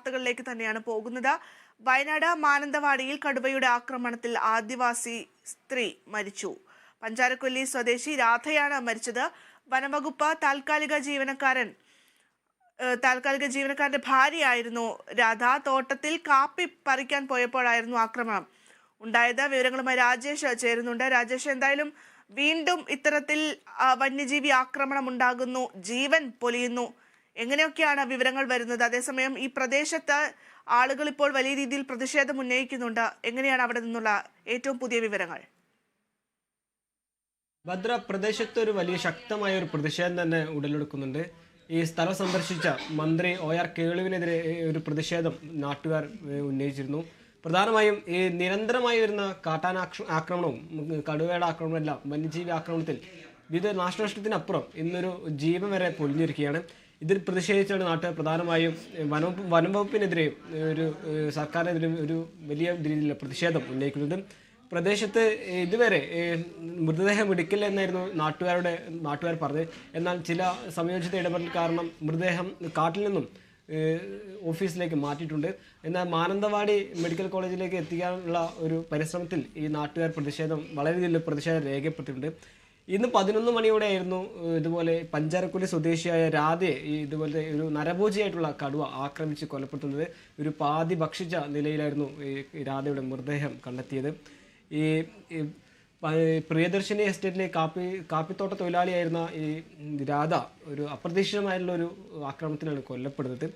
വാർത്തകളിലേക്ക് തന്നെയാണ് പോകുന്നത്. വയനാട് മാനന്തവാടിയിൽ കടുവയുടെ ആക്രമണത്തിൽ ആദിവാസി സ്ത്രീ മരിച്ചു. പഞ്ചാരക്കൊല്ലി സ്വദേശി രാധയാണ് മരിച്ചത്. വനംവകുപ്പ് താൽക്കാലിക ജീവനക്കാരന്റെ ഭാര്യയായിരുന്നു രാധ. തോട്ടത്തിൽ കാപ്പി പറിക്കാൻ പോയപ്പോഴായിരുന്നു ആക്രമണം ഉണ്ടായത്. വിവരങ്ങളുമായി രാജേഷ് ചേരുന്നുണ്ട്. രാജേഷ്, എന്തായാലും വീണ്ടും ഇത്തരത്തിൽ വന്യജീവി ആക്രമണം ഉണ്ടാകുന്നു, ജീവൻ പൊലിയുന്നു, എങ്ങനെയൊക്കെയാണ് വിവരങ്ങൾ വരുന്നത്? അതേസമയം ഈ പ്രദേശത്ത് ആളുകൾ ഇപ്പോൾ വലിയ രീതിയിൽ പ്രതിഷേധം ഉന്നയിക്കുന്നുണ്ട്. എങ്ങനെയാണ് അവിടെ നിന്നുള്ള ഏറ്റവും പുതിയ വിവരങ്ങൾ? ഭദ്ര, പ്രദേശത്ത് ഒരു വലിയ ശക്തമായ ഒരു പ്രതിഷേധം തന്നെ ഉടലെടുക്കുന്നുണ്ട്. ഈ സ്ഥലം സന്ദർശിച്ച മന്ത്രി OR കേളുവിനെതിരെ ഒരു പ്രതിഷേധം നാട്ടുകാർ ഉന്നയിച്ചിരുന്നു. പ്രധാനമായും ഈ നിരന്തരമായി വരുന്ന കാട്ടാന ആക്രമണവും കടുവയുടെ ആക്രമണമെല്ലാം വന്യജീവി ആക്രമണത്തിൽ വിവിധ നാശനഷ്ടത്തിനപ്പുറം ഇന്നൊരു ജീവൻ വരെ പൊലിഞ്ഞിരിക്കുകയാണ്. ഇതിൽ പ്രതിഷേധിച്ചാണ് നാട്ടുകാർ പ്രധാനമായും വനംവകുപ്പിനെതിരെയും സർക്കാരിനെതിരെയും ഒരു വലിയ രീതിയിലുള്ള പ്രതിഷേധം ഉന്നയിക്കുന്നത്. പ്രദേശത്ത് ഇതുവരെ മൃതദേഹം എടുക്കില്ല എന്നായിരുന്നു നാട്ടുകാർ പറഞ്ഞത്. എന്നാൽ ചില സംയോജിത ഇടപെടൽ കാരണം മൃതദേഹം കാട്ടിൽ നിന്നും ഓഫീസിലേക്ക് മാറ്റിയിട്ടുണ്ട്. എന്നാൽ മാനന്തവാടി മെഡിക്കൽ കോളേജിലേക്ക് എത്തിക്കാനുള്ള ഒരു പരിശ്രമത്തിൽ ഈ നാട്ടുകാർ വളരെ രീതിയിൽ പ്രതിഷേധം രേഖപ്പെടുത്തിയിട്ടുണ്ട്. ഇന്ന് 11 മണിയോടെയായിരുന്നു ഇതുപോലെ പഞ്ചാരക്കൊല്ലി സ്വദേശിയായ രാധയെ ഇതുപോലത്തെ ഒരു നരഭോജിയായിട്ടുള്ള കടുവ ആക്രമിച്ച് കൊലപ്പെടുത്തുന്നത്. ഒരു പാതി ഭക്ഷിച്ച നിലയിലായിരുന്നു ഈ രാധയുടെ മൃതദേഹം കണ്ടെത്തിയത്. ഈ പ്രിയദർശിനി എസ്റ്റേറ്റിലെ കാപ്പിത്തോട്ട തൊഴിലാളിയായിരുന്ന ഈ രാധ ഒരു അപ്രതീക്ഷിതമായിട്ടുള്ള ഒരു ആക്രമണത്തിലാണ് കൊല്ലപ്പെടുന്നത്.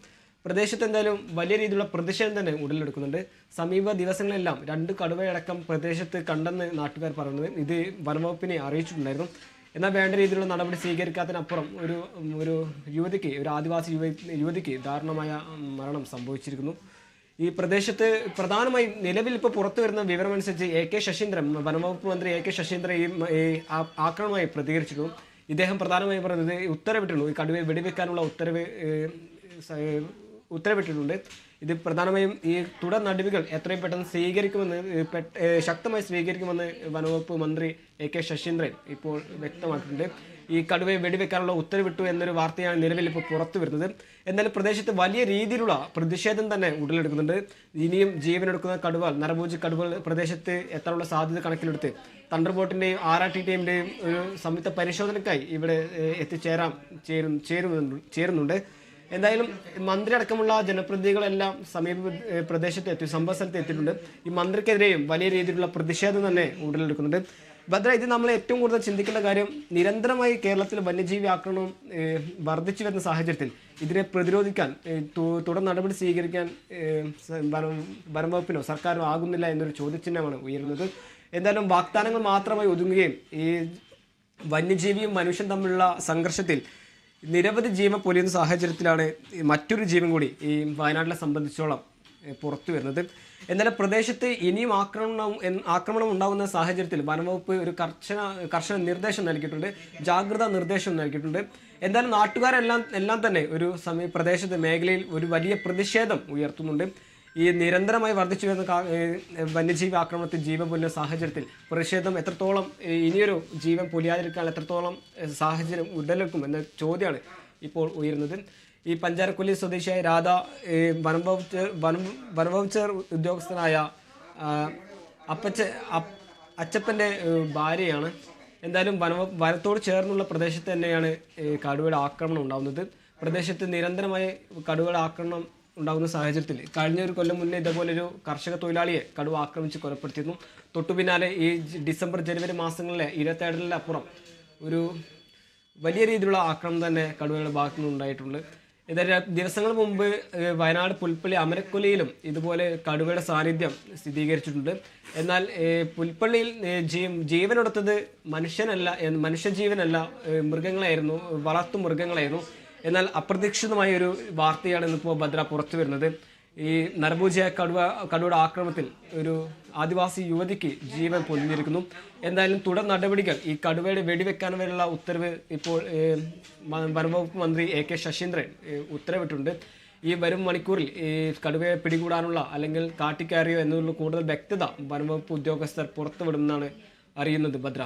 പ്രദേശത്ത് എന്തായാലും വലിയ രീതിയിലുള്ള പ്രതിഷേധം തന്നെ ഉടലെടുക്കുന്നുണ്ട്. സമീപ ദിവസങ്ങളെല്ലാം 2 കടുവയടക്കം പ്രദേശത്ത് കണ്ടെന്ന് നാട്ടുകാർ പറയുന്നത് ഇത് വനംവകുപ്പിനെ അറിയിച്ചിട്ടുണ്ടായിരുന്നു. എന്നാൽ വേണ്ട രീതിയിലുള്ള നടപടി സ്വീകരിക്കാത്തതിനപ്പുറം ഒരു ആദിവാസി യുവതിക്ക് ദാരുണമായ മരണം സംഭവിച്ചിരിക്കുന്നു. ഈ പ്രദേശത്ത് പ്രധാനമായും നിലവിൽ ഇപ്പോൾ പുറത്തു വരുന്ന വിവരമനുസരിച്ച് AK ശശീന്ദ്രൻ, വനംവകുപ്പ് മന്ത്രി AK ശശീന്ദ്രൻ ഈ ആക്രമണമായി പ്രതികരിച്ചിരുന്നു. ഇദ്ദേഹം പ്രധാനമായും പറയുന്നത് ഉത്തരവിട്ടുള്ളൂ, ഈ കടുവയെ വെടിവെക്കാനുള്ള ഉത്തരവിട്ടിട്ടുണ്ട്. ഇത് പ്രധാനമായും ഈ തുടർ നടപടികൾ എത്രയും പെട്ടെന്ന് ശക്തമായി സ്വീകരിക്കുമെന്ന് വനംവകുപ്പ് മന്ത്രി AK ശശീന്ദ്രൻ ഇപ്പോൾ വ്യക്തമാക്കിയിട്ടുണ്ട്. ഈ കടുവയെ വെടിവെക്കാനുള്ള ഉത്തരവിട്ടു എന്നൊരു വാർത്തയാണ് നിലവിൽ ഇപ്പോൾ പുറത്തു വരുന്നത്. എന്നാലും പ്രദേശത്ത് വലിയ രീതിയിലുള്ള പ്രതിഷേധം തന്നെ ഉടലെടുക്കുന്നുണ്ട്. ഇനിയും ജീവനെടുക്കുന്ന നരഭോജി കടുവകൾ പ്രദേശത്ത് എത്താനുള്ള സാധ്യത കണക്കിലെടുത്ത് തണ്ടർബോട്ടിൻ്റെയും RRT-യുടെയും ഒരു സംയുക്ത പരിശോധനയ്ക്കായി ഇവിടെ ചേരുന്നുണ്ട്. എന്തായാലും മന്ത്രി അടക്കമുള്ള ജനപ്രതിനിധികളെല്ലാം സംഭവ സ്ഥലത്ത് എത്തിയിട്ടുണ്ട്. ഈ മന്ത്രിക്കെതിരെയും വലിയ രീതിയിലുള്ള പ്രതിഷേധം തന്നെ ഉടലെടുക്കുന്നുണ്ട്. ഭദ്ര, ഇത് നമ്മൾ ഏറ്റവും കൂടുതൽ ചിന്തിക്കേണ്ട കാര്യം, നിരന്തരമായി കേരളത്തിൽ വന്യജീവി ആക്രമണം വർദ്ധിച്ചു വരുന്ന സാഹചര്യത്തിൽ ഇതിനെ പ്രതിരോധിക്കാൻ തുടർ നടപടി സ്വീകരിക്കാൻ വനംവകുപ്പിനോ സർക്കാരിനോ ആകുന്നില്ല എന്നൊരു ചോദ്യചിഹ്നമാണ് ഉയരുന്നത്. എന്തായാലും വാഗ്ദാനങ്ങൾ മാത്രമായി ഒതുങ്ങുകയും ഈ വന്യജീവിയും മനുഷ്യൻ തമ്മിലുള്ള സംഘർഷത്തിൽ നിരവധി ജീവൻ പൊലിയുന്ന സാഹചര്യത്തിലാണ് മറ്റൊരു ജീവൻ കൂടി ഈ വയനാട്ടിലെ സംബന്ധിച്ചോളം പുറത്തു വരുന്നത്. എന്നാലും പ്രദേശത്ത് ഇനിയും ആക്രമണം ഉണ്ടാകുന്ന സാഹചര്യത്തിൽ വനംവകുപ്പ് ഒരു കർശന നിർദ്ദേശം നൽകിയിട്ടുണ്ട്, ജാഗ്രതാ നിർദ്ദേശം നൽകിയിട്ടുണ്ട്. എന്തായാലും നാട്ടുകാരെല്ലാം തന്നെ ഒരു പ്രദേശത്ത് മേഖലയിൽ ഒരു വലിയ പ്രതിഷേധം ഉയർത്തുന്നുണ്ട്. ഈ നിരന്തരമായി വർദ്ധിച്ചു വരുന്ന വന്യജീവി ആക്രമണത്തിൽ ജീവൻ പൊലിയുന്ന സാഹചര്യത്തിൽ പ്രതിഷേധം എത്രത്തോളം ഇനിയൊരു ജീവൻ പൊലിയാതിരിക്കാൻ എത്രത്തോളം സാഹചര്യം ഉടലെടുക്കും എന്ന ചോദ്യമാണ് ഇപ്പോൾ ഉയരുന്നത്. ഈ പഞ്ചാരക്കൊല്ലി സ്വദേശിയായ രാധ വനംവകുപ്പ് ഉദ്യോഗസ്ഥനായ അച്ചപ്പൻ്റെ ഭാര്യയാണ്. എന്തായാലും വനത്തോട് ചേർന്നുള്ള പ്രദേശത്ത് തന്നെയാണ് കടുവയുടെ ആക്രമണം ഉണ്ടാകുന്നത്. പ്രദേശത്ത് നിരന്തരമായി കടുവയുടെ ആക്രമണം ഉണ്ടാകുന്ന സാഹചര്യത്തിൽ കഴിഞ്ഞ ഒരു കൊല്ലം മുന്നേ ഇതേപോലൊരു കർഷക തൊഴിലാളിയെ കടുവ ആക്രമിച്ച് കൊലപ്പെടുത്തിയിരുന്നു. തൊട്ടു പിന്നാലെ ഈ ഡിസംബർ ജനുവരി മാസങ്ങളിലെ ഇരത്തേടലിനപ്പുറം ഒരു വലിയ രീതിയിലുള്ള ആക്രമണം തന്നെ കടുവയുടെ ഭാഗത്തു നിന്ന് ഉണ്ടായിട്ടുണ്ട്. ദിവസങ്ങൾ മുമ്പ് വയനാട് പുൽപ്പള്ളി അമരക്കൊല്ലിയിലും ഇതുപോലെ കടുവയുടെ സാന്നിധ്യം സ്ഥിരീകരിച്ചിട്ടുണ്ട്. എന്നാൽ പുൽപ്പള്ളിയിൽ ജീവനെടുത്തത് മനുഷ്യജീവനല്ല, മൃഗങ്ങളായിരുന്നു, വളർത്തു മൃഗങ്ങളായിരുന്നു. എന്നാൽ അപ്രതീക്ഷിതമായ ഒരു വാർത്തയാണ് ഇന്നിപ്പോൾ ഭദ്ര പുറത്തു വരുന്നത്. ഈ നരഭോജിയായ കടുവയുടെ ആക്രമണത്തിൽ ഒരു ആദിവാസി യുവതിക്ക് ജീവൻ പൊലിഞ്ഞിരിക്കുന്നു. എന്തായാലും തുടർ നടപടികൾ ഈ കടുവയുടെ വെടിവെക്കാൻ വരെയുള്ള ഉത്തരവ് ഇപ്പോൾ വനംവകുപ്പ് മന്ത്രി AK ശശീന്ദ്രൻ ഉത്തരവിട്ടിട്ടുണ്ട്. ഈ വരും മണിക്കൂറിൽ ഈ കടുവയെ പിടികൂടാനുള്ള അല്ലെങ്കിൽ കാട്ടിക്കയറിയോ എന്നുള്ള കൂടുതൽ വ്യക്തത വനംവകുപ്പ് ഉദ്യോഗസ്ഥർ പുറത്തുവിടുമെന്നാണ് അറിയുന്നത്. ഭദ്ര.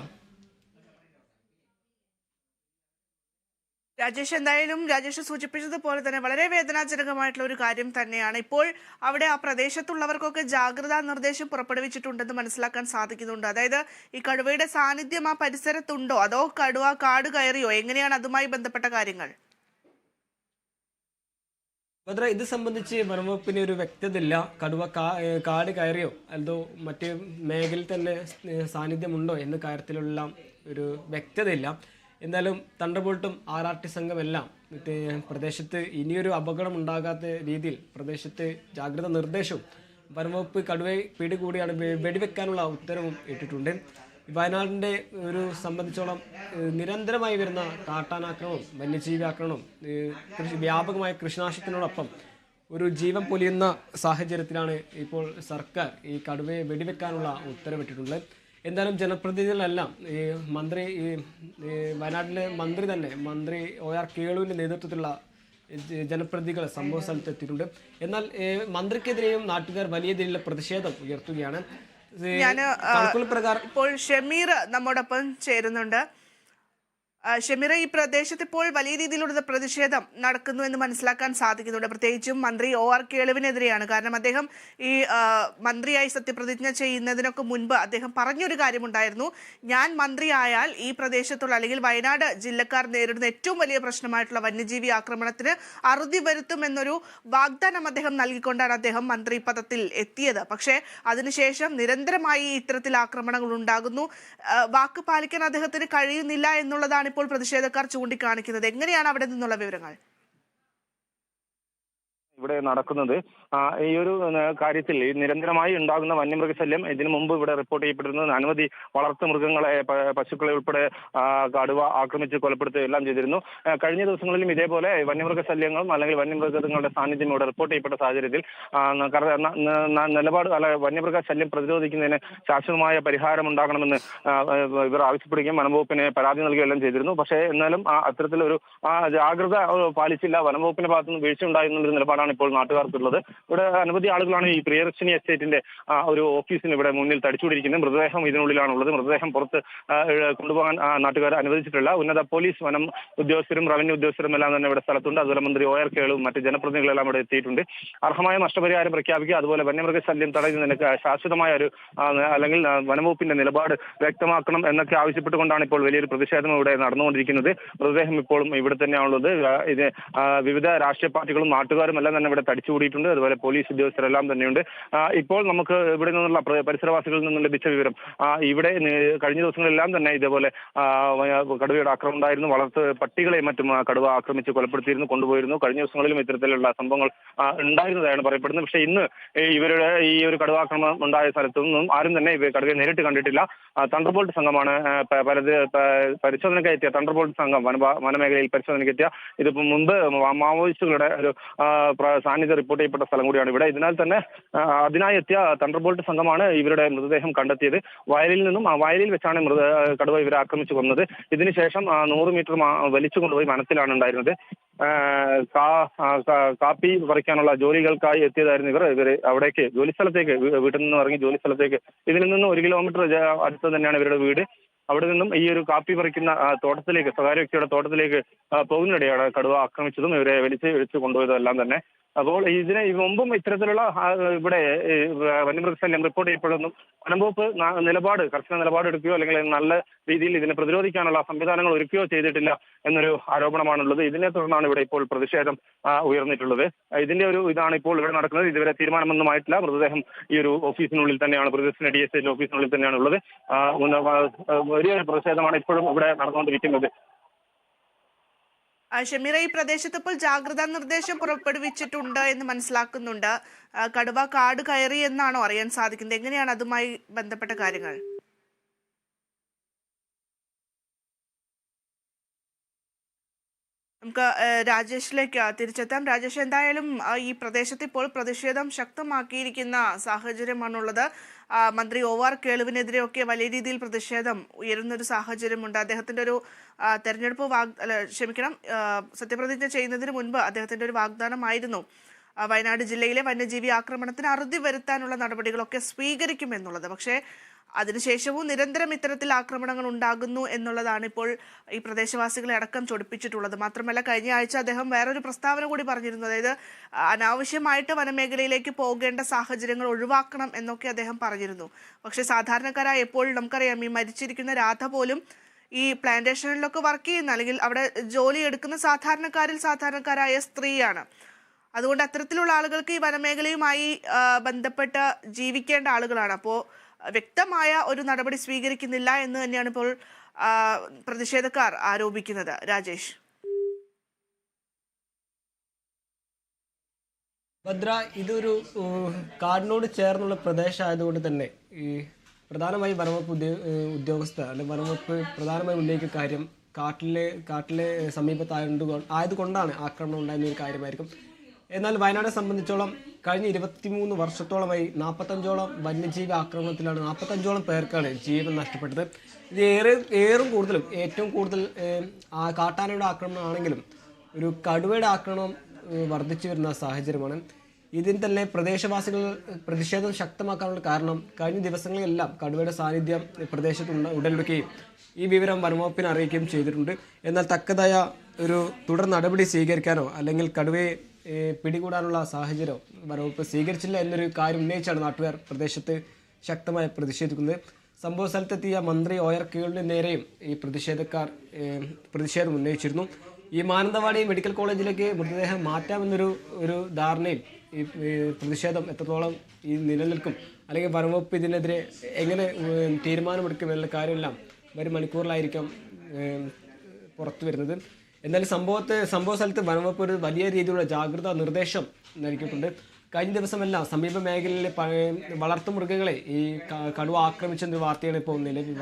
രാജേഷ്, എന്തായാലും രാജേഷ് സൂചിപ്പിച്ചതുപോലെ തന്നെ വളരെ വേദനാജനകമായിട്ടുള്ള ഒരു കാര്യം തന്നെയാണ്. ഇപ്പോൾ അവിടെ ആ പ്രദേശത്തുള്ളവർക്കൊക്കെ ജാഗ്രതാ നിർദ്ദേശം പുറപ്പെടുവിച്ചിട്ടുണ്ടെന്ന് മനസ്സിലാക്കാൻ സാധിക്കുന്നുണ്ട്. അതായത് ഈ കടുവയുടെ സാന്നിധ്യം ആ പരിസരത്തുണ്ടോ, അതോ കടുവ കാട് കയറിയോ, എങ്ങനെയാണ് അതുമായി ബന്ധപ്പെട്ട കാര്യങ്ങൾ? ഭദ്ര, ഇത് സംബന്ധിച്ച് വനംവകുപ്പിന് ഒരു വ്യക്തത ഇല്ല. കടുവ കാട് കയറിയോ അതോ മറ്റ് മേഖലയിൽ തന്നെ സാന്നിധ്യമുണ്ടോ എന്ന കാര്യത്തിലുള്ള ഒരു വ്യക്തതയില്ല. എന്തായാലും തണ്ടർബോൾട്ടും RRT സംഘമെല്ലാം പ്രദേശത്ത് ഇനിയൊരു അപകടം ഉണ്ടാകാത്ത രീതിയിൽ പ്രദേശത്ത് ജാഗ്രത നിർദ്ദേശവും വനംവകുപ്പ് കടുവയെ പിടികൂടിയാണ് വെടിവെക്കാനുള്ള ഉത്തരവും ഇട്ടിട്ടുണ്ട്. വയനാടിൻ്റെ ഒരു സംബന്ധിച്ചോളം നിരന്തരമായി വരുന്ന കാട്ടാനാക്രമണം, വന്യജീവി ആക്രമണം, വ്യാപകമായ കൃഷിനാശത്തിനോടൊപ്പം ഒരു ജീവൻ പൊലിയുന്ന സാഹചര്യത്തിലാണ് ഇപ്പോൾ സർക്കാർ ഈ കടുവയെ വെടിവെക്കാനുള്ള ഉത്തരവിട്ടിട്ടുള്ളത്. എന്തായാലും ജനപ്രതിനിധികളെല്ലാം ഈ മന്ത്രി വയനാട്ടിലെ മന്ത്രി OR കേളുവിൻ്റെ നേതൃത്വത്തിലുള്ള ജനപ്രതിനിധികൾ സംഭവ സ്ഥലത്ത് എത്തിയിട്ടുണ്ട്. എന്നാൽ മന്ത്രിക്കെതിരെയും നാട്ടുകാർ വലിയ രീതിയിലുള്ള പ്രതിഷേധം ഉയർത്തുകയാണ്. ഇപ്പോൾ ഷമീർ നമ്മോടൊപ്പം ചേരുന്നുണ്ട്. ഷമീർ, ഈ പ്രദേശത്ത് ഇപ്പോൾ വലിയ രീതിയിലുള്ള പ്രതിഷേധം നടക്കുന്നു എന്ന് മനസ്സിലാക്കാൻ സാധിക്കുന്നുണ്ട്. പ്രത്യേകിച്ചും മന്ത്രി OR കേളുവിനെതിരെയാണ്. കാരണം അദ്ദേഹം ഈ മന്ത്രിയായി സത്യപ്രതിജ്ഞ ചെയ്യുന്നതിനൊക്കെ മുൻപ് അദ്ദേഹം പറഞ്ഞൊരു കാര്യമുണ്ടായിരുന്നു. ഞാൻ മന്ത്രിയായാൽ ഈ പ്രദേശത്തുള്ള അല്ലെങ്കിൽ വയനാട് ജില്ലക്കാർ നേരിടുന്ന ഏറ്റവും വലിയ പ്രശ്നമായിട്ടുള്ള വന്യജീവി ആക്രമണത്തിന് അറുതി വരുത്തുമെന്നൊരു വാഗ്ദാനം അദ്ദേഹം നൽകിക്കൊണ്ടാണ് അദ്ദേഹം മന്ത്രി പദത്തിൽ എത്തിയത്. പക്ഷേ അതിനുശേഷം നിരന്തരമായി ഇത്തരത്തിൽ ആക്രമണങ്ങൾ ഉണ്ടാകുന്നു. വാക്ക് പാലിക്കാൻ അദ്ദേഹത്തിന് കഴിയുന്നില്ല എന്നുള്ളതാണ് ഇപ്പോൾ പ്രതിഷേധക്കാർ ചൂണ്ടിക്കാണിക്കുന്നത്. എങ്ങനെയാണ് അവിടെ നിന്നുള്ള വിവരങ്ങൾ? ഇവിടെ നടക്കുന്നത് ഈ ഒരു കാര്യത്തിൽ നിരന്തരമായി ഉണ്ടാകുന്ന വന്യമൃഗശല്യം ഇതിനു മുമ്പ് ഇവിടെ റിപ്പോർട്ട് ചെയ്യപ്പെട്ടിരുന്നത് അനവധി വളർത്തു മൃഗങ്ങളെ, പശുക്കളെ ഉൾപ്പെടെ കടുവ ആക്രമിച്ച് കൊലപ്പെടുത്തുക എല്ലാം ചെയ്തിരുന്നു. കഴിഞ്ഞ ദിവസങ്ങളിലും ഇതേപോലെ വന്യമൃഗശല്യങ്ങളും അല്ലെങ്കിൽ വന്യമൃഗങ്ങളുടെ സാന്നിധ്യം ഇവിടെ റിപ്പോർട്ട് ചെയ്യപ്പെട്ട സാഹചര്യത്തിൽ നിലപാട് വന്യമൃഗശല്യം പ്രതിരോധിക്കുന്നതിന് ശാശ്വതമായ പരിഹാരം ഉണ്ടാകണമെന്ന് ഇവർ ആവശ്യപ്പെടുകയും വനംവകുപ്പിന് പരാതി നൽകുകയെല്ലാം ചെയ്തിരുന്നു. പക്ഷേ എന്നാലും അത്തരത്തിലൊരു ജാഗ്രത പാലിച്ചില്ല, വനംവകുപ്പിന്റെ ഭാഗത്തുനിന്ന് വീഴ്ച ഉണ്ടായിരുന്നൊരു നിലപാടാണ് ഇപ്പോൾ നാട്ടുകാർക്കുള്ളത്. ഇവിടെ അനവധി ആളുകളാണ് ഈ പ്രിയദർശിനി എസ്റ്റേറ്റിന്റെ ഒരു ഓഫീസിന് ഇവിടെ മുന്നിൽ തടിച്ചുകൂടിയിരിക്കുന്നത്. മൃതദേഹം ഇതിനുള്ളിലാണുള്ളത്. മൃതദേഹം പുറത്ത് കൊണ്ടുപോകാൻ നാട്ടുകാർ അനുവദിച്ചിട്ടില്ല. ഉന്നത പോലീസ്, വനം ഉദ്യോഗസ്ഥരും റവന്യൂ ഉദ്യോഗസ്ഥരും എല്ലാം തന്നെ ഇവിടെ സ്ഥലത്തുണ്ട്. അതുപോലെ മന്ത്രി OR കേളുവും മറ്റ് ജനപ്രതിനിധികളെല്ലാം ഇവിടെ എത്തിയിട്ടുണ്ട്. അർഹമായ നഷ്ടപരിഹാരം പ്രഖ്യാപിക്കുക, അതുപോലെ വന്യമൃഗശല്യം തടയുന്നതിന് ശാശ്വതമായ ഒരു അല്ലെങ്കിൽ വനംവകുപ്പിന്റെ നിലപാട് വ്യക്തമാക്കണം എന്നൊക്കെ ആവശ്യപ്പെട്ടുകൊണ്ടാണ് ഇപ്പോൾ വലിയൊരു പ്രതിഷേധം ഇവിടെ നടന്നുകൊണ്ടിരിക്കുന്നത്. മൃതദേഹം ഇപ്പോഴും ഇവിടെ തന്നെയാണുള്ളത്. ഇത് വിവിധ രാഷ്ട്രീയ പാർട്ടികളും നാട്ടുകാരും എല്ലാം തന്നെ ഇവിടെ തടിച്ചുകൂടിയിട്ടുണ്ട്. അതുപോലെ പോലീസ് ഉദ്യോഗസ്ഥരെല്ലാം തന്നെയുണ്ട്. ഇപ്പോൾ നമുക്ക് ഇവിടെ നിന്നുള്ള പരിസരവാസികളിൽ നിന്നും ലഭിച്ച വിവരം, ഇവിടെ കഴിഞ്ഞ ദിവസങ്ങളെല്ലാം തന്നെ ഇതേപോലെ കടുവയുടെ ആക്രമണം ഉണ്ടായിരുന്നു. വളർത്ത് പട്ടികളെ മറ്റും കടുവ ആക്രമിച്ച് കൊലപ്പെടുത്തിയിരുന്നു, കൊണ്ടുപോയിരുന്നു. കഴിഞ്ഞ ദിവസങ്ങളിലും ഇത്തരത്തിലുള്ള സംഭവങ്ങൾ ഉണ്ടായിരുന്നതാണ് പറയപ്പെടുന്നത്. പക്ഷേ ഇന്ന് ഇവരുടെ ഈ ഒരു കടുവാക്രമണം ഉണ്ടായ സ്ഥലത്തൊന്നും ആരും തന്നെ കടുവയെ നേരിട്ട് കണ്ടിട്ടില്ല. തണ്ടർബോൾട്ട് സംഘമാണ് പരിശോധനയ്ക്ക് എത്തിയ തണ്ടർബോൾട്ട് സംഘം വനമേഖലയിൽ പരിശോധനയ്ക്ക് എത്തിയ. ഇതിപ്പോ മുൻപ് മാവോയിസ്റ്റുകളുടെ ഒരു സാന്നിധ്യം റിപ്പോർട്ട് ചെയ്യപ്പെട്ട സ്ഥലം കൂടിയാണ് ഇവിടെ. ഇതിനാൽ തന്നെ അതിനായി എത്തിയ തണ്ടർബോൾട്ട് സംഘമാണ് ഇവരുടെ മൃതദേഹം കണ്ടെത്തിയത്. വയലിൽ വെച്ചാണ് കടുവ ഇവരെ ആക്രമിച്ചു കൊന്നത്. ഇതിനുശേഷം 100 മീറ്റർ വലിച്ചു കൊണ്ടുപോയി വനത്തിലാണ് ഉണ്ടായിരുന്നത്. കാപ്പി പറിക്കാനുള്ള ജോലികൾക്കായി എത്തിയതായിരുന്നു ഇവർ അവിടേക്ക് ജോലിസ്ഥലത്തേക്ക്, വീട്ടിൽ നിന്ന് ഇറങ്ങി ജോലിസ്ഥലത്തേക്ക്. ഇതിൽ നിന്ന് 1 കിലോമീറ്റർ അടുത്ത് തന്നെയാണ് ഇവരുടെ വീട്. അവിടെ നിന്നും ഈ ഒരു കാപ്പി പറിക്കുന്ന തോട്ടത്തിലേക്ക്, സ്വകാര്യ വ്യക്തിയുടെ തോട്ടത്തിലേക്ക് പോകുന്നിടെയാണ് കടുവ ആക്രമിച്ചതും ഇവരെ വലിച്ചു കൊണ്ടുപോയതും എല്ലാം തന്നെ. അപ്പോൾ ഇതിന് മുമ്പും ഇത്തരത്തിലുള്ള ഇവിടെ വന്യമൃഗശല്യം റിപ്പോർട്ട് ചെയ്യപ്പെടുന്നു. വനംവകുപ്പ് കർശന നിലപാടെടുക്കുകയോ അല്ലെങ്കിൽ നല്ല രീതിയിൽ ഇതിനെ പ്രതിരോധിക്കാനുള്ള സംവിധാനങ്ങൾ ഒരുക്കുകയോ ചെയ്തിട്ടില്ല എന്നൊരു ആരോപണമാണുള്ളത്. ഇതിനെ തുടർന്നാണ് ഇവിടെ ഇപ്പോൾ പ്രതിഷേധം ഉയർന്നിട്ടുള്ളത്. ഇതിന്റെ ഇതാണ് ഇപ്പോൾ ഇവിടെ നടക്കുന്നത്. ഇതുവരെ തീരുമാനമൊന്നുമായിട്ടില്ല. മൃതദേഹം ഈ ഒരു ഓഫീസിനുള്ളിൽ തന്നെയാണ്, പ്രിയദർശിനി DSA ഓഫീസിനുള്ളിൽ തന്നെയാണ് ഉള്ളത്. വലിയൊരു പ്രതിഷേധമാണ് ഇപ്പോഴും ഇവിടെ നടന്നുകൊണ്ടിരിക്കുന്നത്. ഷമീറ, ഈ പ്രദേശത്ത് ഇപ്പോൾ ജാഗ്രതാ നിർദ്ദേശം പുറപ്പെടുവിച്ചിട്ടുണ്ട് എന്ന് മനസ്സിലാക്കുന്നുണ്ട്. കടുവ കാട് കയറി എന്നാണോ അറിയാൻ സാധിക്കുന്നത്? എങ്ങനെയാണ് അതുമായി ബന്ധപ്പെട്ട കാര്യങ്ങൾ? നമുക്ക് രാജേഷിലേക്ക് തിരിച്ചെത്താം. രാജേഷ്, എന്തായാലും ഈ പ്രദേശത്ത് ഇപ്പോൾ പ്രതിഷേധം ശക്തമാക്കിയിരിക്കുന്ന സാഹചര്യമാണുള്ളത്. മന്ത്രി OR കേളുവിനെതിരെയൊക്കെ വലിയ രീതിയിൽ പ്രതിഷേധം ഉയരുന്നൊരു സാഹചര്യമുണ്ട്. അദ്ദേഹത്തിന്റെ ഒരു സത്യപ്രതിജ്ഞ ചെയ്യുന്നതിന് മുൻപ് അദ്ദേഹത്തിന്റെ ഒരു വാഗ്ദാനമായിരുന്നു വയനാട് ജില്ലയിലെ വന്യജീവി ആക്രമണത്തിന് അറുതി വരുത്താനുള്ള നടപടികളൊക്കെ സ്വീകരിക്കുമെന്നുള്ളത്. പക്ഷേ അതിനുശേഷവും നിരന്തരം ഇത്തരത്തിൽ ആക്രമണങ്ങൾ ഉണ്ടാകുന്നു എന്നുള്ളതാണ് ഇപ്പോൾ ഈ പ്രദേശവാസികളെ അടക്കം ചൊടിപ്പിച്ചിട്ടുള്ളത്. മാത്രമല്ല കഴിഞ്ഞ ആഴ്ച അദ്ദേഹം വേറൊരു പ്രസ്താവന കൂടി പറഞ്ഞിരുന്നു. അതായത് അനാവശ്യമായിട്ട് വനമേഖലയിലേക്ക് പോകേണ്ട സാഹചര്യങ്ങൾ ഒഴിവാക്കണം എന്നൊക്കെ അദ്ദേഹം പറഞ്ഞിരുന്നു. പക്ഷെ സാധാരണക്കാരായ എപ്പോഴും നമുക്കറിയാം, ഈ മരിച്ചിരിക്കുന്ന രാധ പോലും ഈ പ്ലാന്റേഷനിലൊക്കെ വർക്ക് ചെയ്യുന്ന അല്ലെങ്കിൽ അവിടെ ജോലി എടുക്കുന്ന സാധാരണക്കാരായ സ്ത്രീയാണ്. അതുകൊണ്ട് അത്തരത്തിലുള്ള ആളുകൾക്ക് ഈ വനമേഖലയുമായി ബന്ധപ്പെട്ട് ജീവിക്കേണ്ട ആളുകളാണ്. അപ്പോൾ വ്യക്തമായ ഒരു നടപടി സ്വീകരിക്കുന്നില്ല എന്ന് തന്നെയാണ് ഇപ്പോൾ പ്രതിഷേധക്കാർ ആരോപിക്കുന്നത്. രാജേഷ്. ഭദ്ര, ഇതൊരു കാടിനോട് ചേർന്നുള്ള പ്രദേശമായതുകൊണ്ട് തന്നെ ഈ പ്രധാനമായി വനംവകുപ്പ് ഉദ്യോഗസ്ഥർ അല്ലെങ്കിൽ വനംവകുപ്പ് പ്രധാനമായി ഉന്നയിക്കുന്ന കാര്യം കാട്ടിലെ സമീപത്തായതുകൊണ്ടാണ് ആക്രമണം ഉണ്ടായിരുന്ന ഒരു കാര്യമായിരിക്കും. എന്നാൽ വയനാടിനെ സംബന്ധിച്ചോളം കഴിഞ്ഞ 23 വർഷത്തോളമായി 45ഓളം വന്യജീവി ആക്രമണത്തിലാണ് 45ഓളം പേർക്കാണ് ജീവൻ നഷ്ടപ്പെട്ടത്. ഇത് ഏറ്റവും കൂടുതൽ കാട്ടാനയുടെ ആക്രമണമാണെങ്കിലും ഒരു കടുവയുടെ ആക്രമണം വർദ്ധിച്ചു വരുന്ന സാഹചര്യമാണ്. ഇതിന് തന്നെ പ്രദേശവാസികൾ പ്രതിഷേധം ശക്തമാക്കാനുള്ള കാരണം കഴിഞ്ഞ ദിവസങ്ങളിലെല്ലാം കടുവയുടെ സാന്നിധ്യം പ്രദേശത്ത് ഉടലെടുക്കുകയും ഈ വിവരം വനംവകുപ്പിനെ അറിയിക്കുകയും ചെയ്തിട്ടുണ്ട്. എന്നാൽ തക്കതായ ഒരു തുടർ നടപടി സ്വീകരിക്കാനോ അല്ലെങ്കിൽ കടുവയെ പിടികൂടാനുള്ള സാഹചര്യം വനംവകുപ്പ് സ്വീകരിച്ചില്ല എന്നൊരു കാര്യം ഉന്നയിച്ചാണ് നാട്ടുകാർ പ്രദേശത്ത് ശക്തമായി പ്രതിഷേധിക്കുന്നത്. സംഭവ സ്ഥലത്തെത്തിയ മന്ത്രി OR കേളുവിന് നേരെയും ഈ പ്രതിഷേധക്കാർ പ്രതിഷേധം ഉന്നയിച്ചിരുന്നു. ഈ മാനന്തവാടി മെഡിക്കൽ കോളേജിലേക്ക് മൃതദേഹം മാറ്റാമെന്നൊരു ധാരണയിൽ ഈ പ്രതിഷേധം എത്രത്തോളം ഈ നിലനിൽക്കും അല്ലെങ്കിൽ വനംവകുപ്പ് ഇതിനെതിരെ എങ്ങനെ തീരുമാനമെടുക്കും എന്നുള്ള കാര്യമെല്ലാം വരും മണിക്കൂറിലായിരിക്കും പുറത്തു വരുന്നത്. എന്നാലും സംഭവ സ്ഥലത്ത് വനംവകുപ്പ് ഒരു വലിയ രീതിയിലുള്ള ജാഗ്രതാ നിർദ്ദേശം നൽകിയിട്ടുണ്ട്. കഴിഞ്ഞ ദിവസമെല്ലാം സമീപ മേഖലയിലെ വളർത്തുമൃഗങ്ങളെ ഈ കടുവ ആക്രമിച്ചെന്ന വാർത്തയാണ് ഇപ്പോൾ നിലവിൽ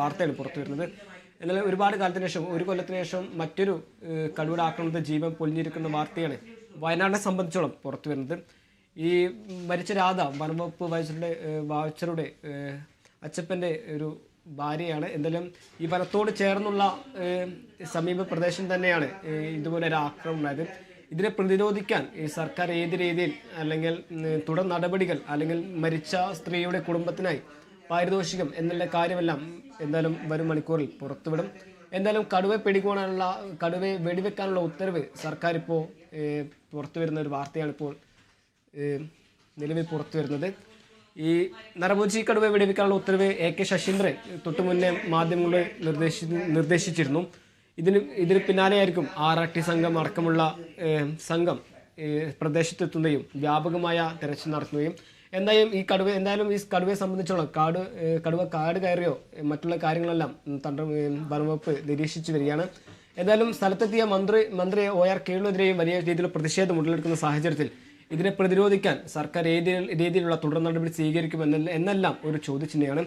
വാർത്തയാണ് പുറത്തു വരുന്നത്. എന്നാൽ ഒരുപാട് കാലത്തിന് ശേഷം, ഒരു കൊല്ലത്തിന് ശേഷം മറ്റൊരു കടുവയുടെ ആക്രമണത്തിൽ ജീവൻ പൊലിഞ്ഞിരിക്കുന്ന വാർത്തയാണ് വയനാടിനെ സംബന്ധിച്ചോളം പുറത്തു വരുന്നത്. ഈ മരിച്ച രാധ വനംവകുപ്പ് വാച്ചറുടെ അച്ചപ്പൻ്റെ ഒരു ഭാര്യയാണ്. എന്തായാലും ഈ വനത്തോട് ചേർന്നുള്ള സമീപ പ്രദേശം തന്നെയാണ് ഇതുപോലെ ഒരു ആക്രമണം ഉണ്ടായത്. ഇതിനെ പ്രതിരോധിക്കാൻ ഈ സർക്കാർ ഏത് രീതിയിൽ അല്ലെങ്കിൽ തുടർ നടപടികൾ അല്ലെങ്കിൽ മരിച്ച സ്ത്രീയുടെ കുടുംബത്തിനായി പാരിതോഷികം എന്നുള്ള കാര്യമെല്ലാം എന്തായാലും വരും മണിക്കൂറിൽ പുറത്തുവിടും. എന്തായാലും കടുവയെ വെടിവെക്കാനുള്ള ഉത്തരവ് സർക്കാർ ഇപ്പോൾ പുറത്തു വരുന്ന ഒരു വാർത്തയാണ് ഇപ്പോൾ നിലവിൽ പുറത്തു വരുന്നത്. ഈ നരഭോജി കടുവയെ വെടിവെക്കാനുള്ള ഉത്തരവ് AK ശശീന്ദ്രൻ തൊട്ടു മുന്നേ മാധ്യമങ്ങളെ നിർദ്ദേശിച്ചിരുന്നു. ഇതിന് പിന്നാലെയായിരിക്കും RRT സംഘം അടക്കമുള്ള സംഘം പ്രദേശത്തെത്തുകയും വ്യാപകമായ തെരച്ചിൽ നടത്തുകയും എന്തായാലും ഈ കടുവയെ സംബന്ധിച്ചോളം കടുവ കാട് കയറിയോ മറ്റുള്ള കാര്യങ്ങളെല്ലാം വനംവകുപ്പ് നിരീക്ഷിച്ചു വരികയാണ്. എന്തായാലും സ്ഥലത്തെത്തിയ മന്ത്രി OR കേളുവിനെതിരെയും വലിയ രീതിയിൽ പ്രതിഷേധം ഉടലെടുക്കുന്ന സാഹചര്യത്തിൽ ഇതിനെ പ്രതിരോധിക്കാൻ സർക്കാർ ഏത് രീതിയിലുള്ള തുടർ നടപടി സ്വീകരിക്കും എന്നെല്ലാം ഒരു ചോദ്യചിഹ്നമാണ്.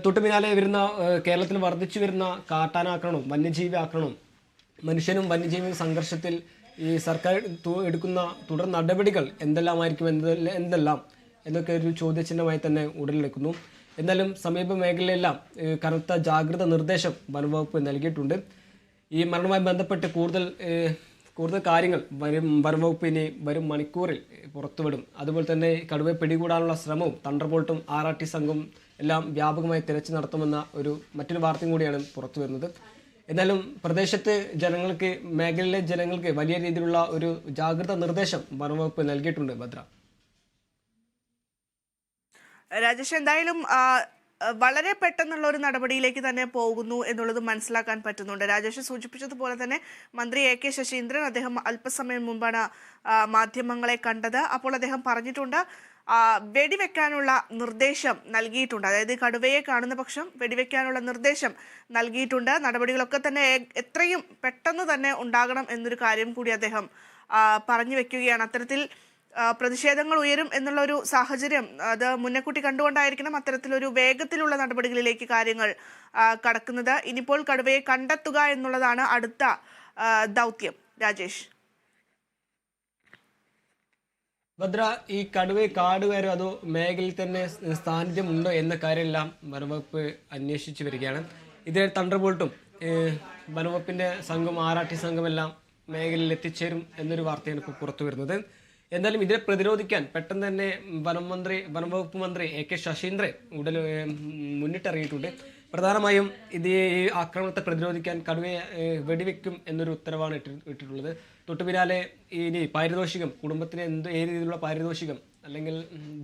തൊട്ടു പിന്നാലെ കേരളത്തിൽ വർദ്ധിച്ചു വരുന്ന കാട്ടാനാക്രമണവും വന്യജീവി ആക്രമണവും മനുഷ്യനും വന്യജീവിയും സംഘർഷത്തിൽ ഈ സർക്കാർ എടുക്കുന്ന തുടർ നടപടികൾ എന്തെല്ലാമായിരിക്കും എന്നൊക്കെ ഒരു ചോദ്യചിഹ്നമായി തന്നെ ഉടലെടുക്കുന്നു. എന്നാലും സമീപ മേഖലയിലെല്ലാം കനത്ത ജാഗ്രത നിർദ്ദേശം വനംവകുപ്പ് നൽകിയിട്ടുണ്ട്. ഈ മരണവുമായി ബന്ധപ്പെട്ട് കൂടുതൽ കാര്യങ്ങൾ വനംവകുപ്പ് ഇനി വരും മണിക്കൂറിൽ പുറത്തുവിടും. അതുപോലെ തന്നെ കടുവയെ പിടികൂടാനുള്ള ശ്രമവും തണ്ടർബോൾട്ടും RRT സംഘവും എല്ലാം വ്യാപകമായി തിരച്ചിൽ നടത്തുമെന്ന മറ്റൊരു വാർത്തയും കൂടിയാണ് പുറത്തു വരുന്നത്. എന്നാലും പ്രദേശത്തെ മേഖലയിലെ ജനങ്ങൾക്ക് വലിയ രീതിയിലുള്ള ഒരു ജാഗ്രതാ നിർദ്ദേശം വനംവകുപ്പ് നൽകിയിട്ടുണ്ട്. ഭദ്ര. രാജേഷ്, എന്തായാലും വളരെ പെട്ടെന്നുള്ള ഒരു നടപടിയിലേക്ക് തന്നെ പോകുന്നു എന്നുള്ളത് മനസ്സിലാക്കാൻ പറ്റുന്നുണ്ട്. രാജേഷ് സൂചിപ്പിച്ചതുപോലെ തന്നെ മന്ത്രി AK ശശീന്ദ്രൻ അദ്ദേഹം അല്പസമയം മുമ്പാണ് മാധ്യമങ്ങളെ കണ്ടത്. അപ്പോൾ അദ്ദേഹം പറഞ്ഞിട്ടുണ്ട് വെടിവെക്കാനുള്ള നിർദ്ദേശം നൽകിയിട്ടുണ്ട്. അതായത് കടുവയെ കാണുന്ന പക്ഷം വെടിവെക്കാനുള്ള നിർദ്ദേശം നൽകിയിട്ടുണ്ട്. നടപടികളൊക്കെ തന്നെ എത്രയും പെട്ടെന്ന് തന്നെ ഉണ്ടാകണം എന്നൊരു കാര്യം കൂടി അദ്ദേഹം പറഞ്ഞു വെക്കുകയാണ്. അത്തരത്തിൽ പ്രതിഷേധങ്ങൾ ഉയരും എന്നുള്ള ഒരു സാഹചര്യം അത് മുന്നക്കൂട്ടി കണ്ടുകൊണ്ടായിരിക്കണം അത്തരത്തിലൊരു വേഗത്തിലുള്ള നടപടികളിലേക്ക് കാര്യങ്ങൾ കടക്കുന്നത്. ഇനിയിപ്പോൾ കടുവയെ കണ്ടെത്തുക എന്നുള്ളതാണ് അടുത്ത ദൗത്യം. രാജേഷ്. ഭദ്ര, ഈ കടുവയെ കാട് കയറും അതോ മേഖലയിൽ തന്നെ സാന്നിധ്യമുണ്ടോ എന്ന കാര്യമെല്ലാം വനംവകുപ്പ് അന്വേഷിച്ചു വരികയാണ്. ഇതിൽ തണ്ടർബോൾട്ടും വനംവകുപ്പിന്റെ സംഘം RRT സംഘമെല്ലാം മേഖലയിൽ എത്തിച്ചേരും എന്നൊരു വാർത്തയാണ് ഇപ്പോൾ പുറത്തു വരുന്നത്. എന്തായാലും ഇതിനെ പ്രതിരോധിക്കാൻ പെട്ടെന്ന് തന്നെ വനംവകുപ്പ് മന്ത്രി AK ശശീന്ദ്രൻ മുന്നിട്ടിറങ്ങിയിട്ടുണ്ട്. പ്രധാനമായും ഈ ആക്രമണത്തെ പ്രതിരോധിക്കാൻ കടുവയെ വെടിവെക്കും എന്നൊരു ഉത്തരവാണ് ഇട്ടിട്ടുള്ളത്. തൊട്ടു പിന്നാലെ ഇനി പാരിതോഷികം, കുടുംബത്തിന് ഏത് രീതിയിലുള്ള പാരിതോഷികം അല്ലെങ്കിൽ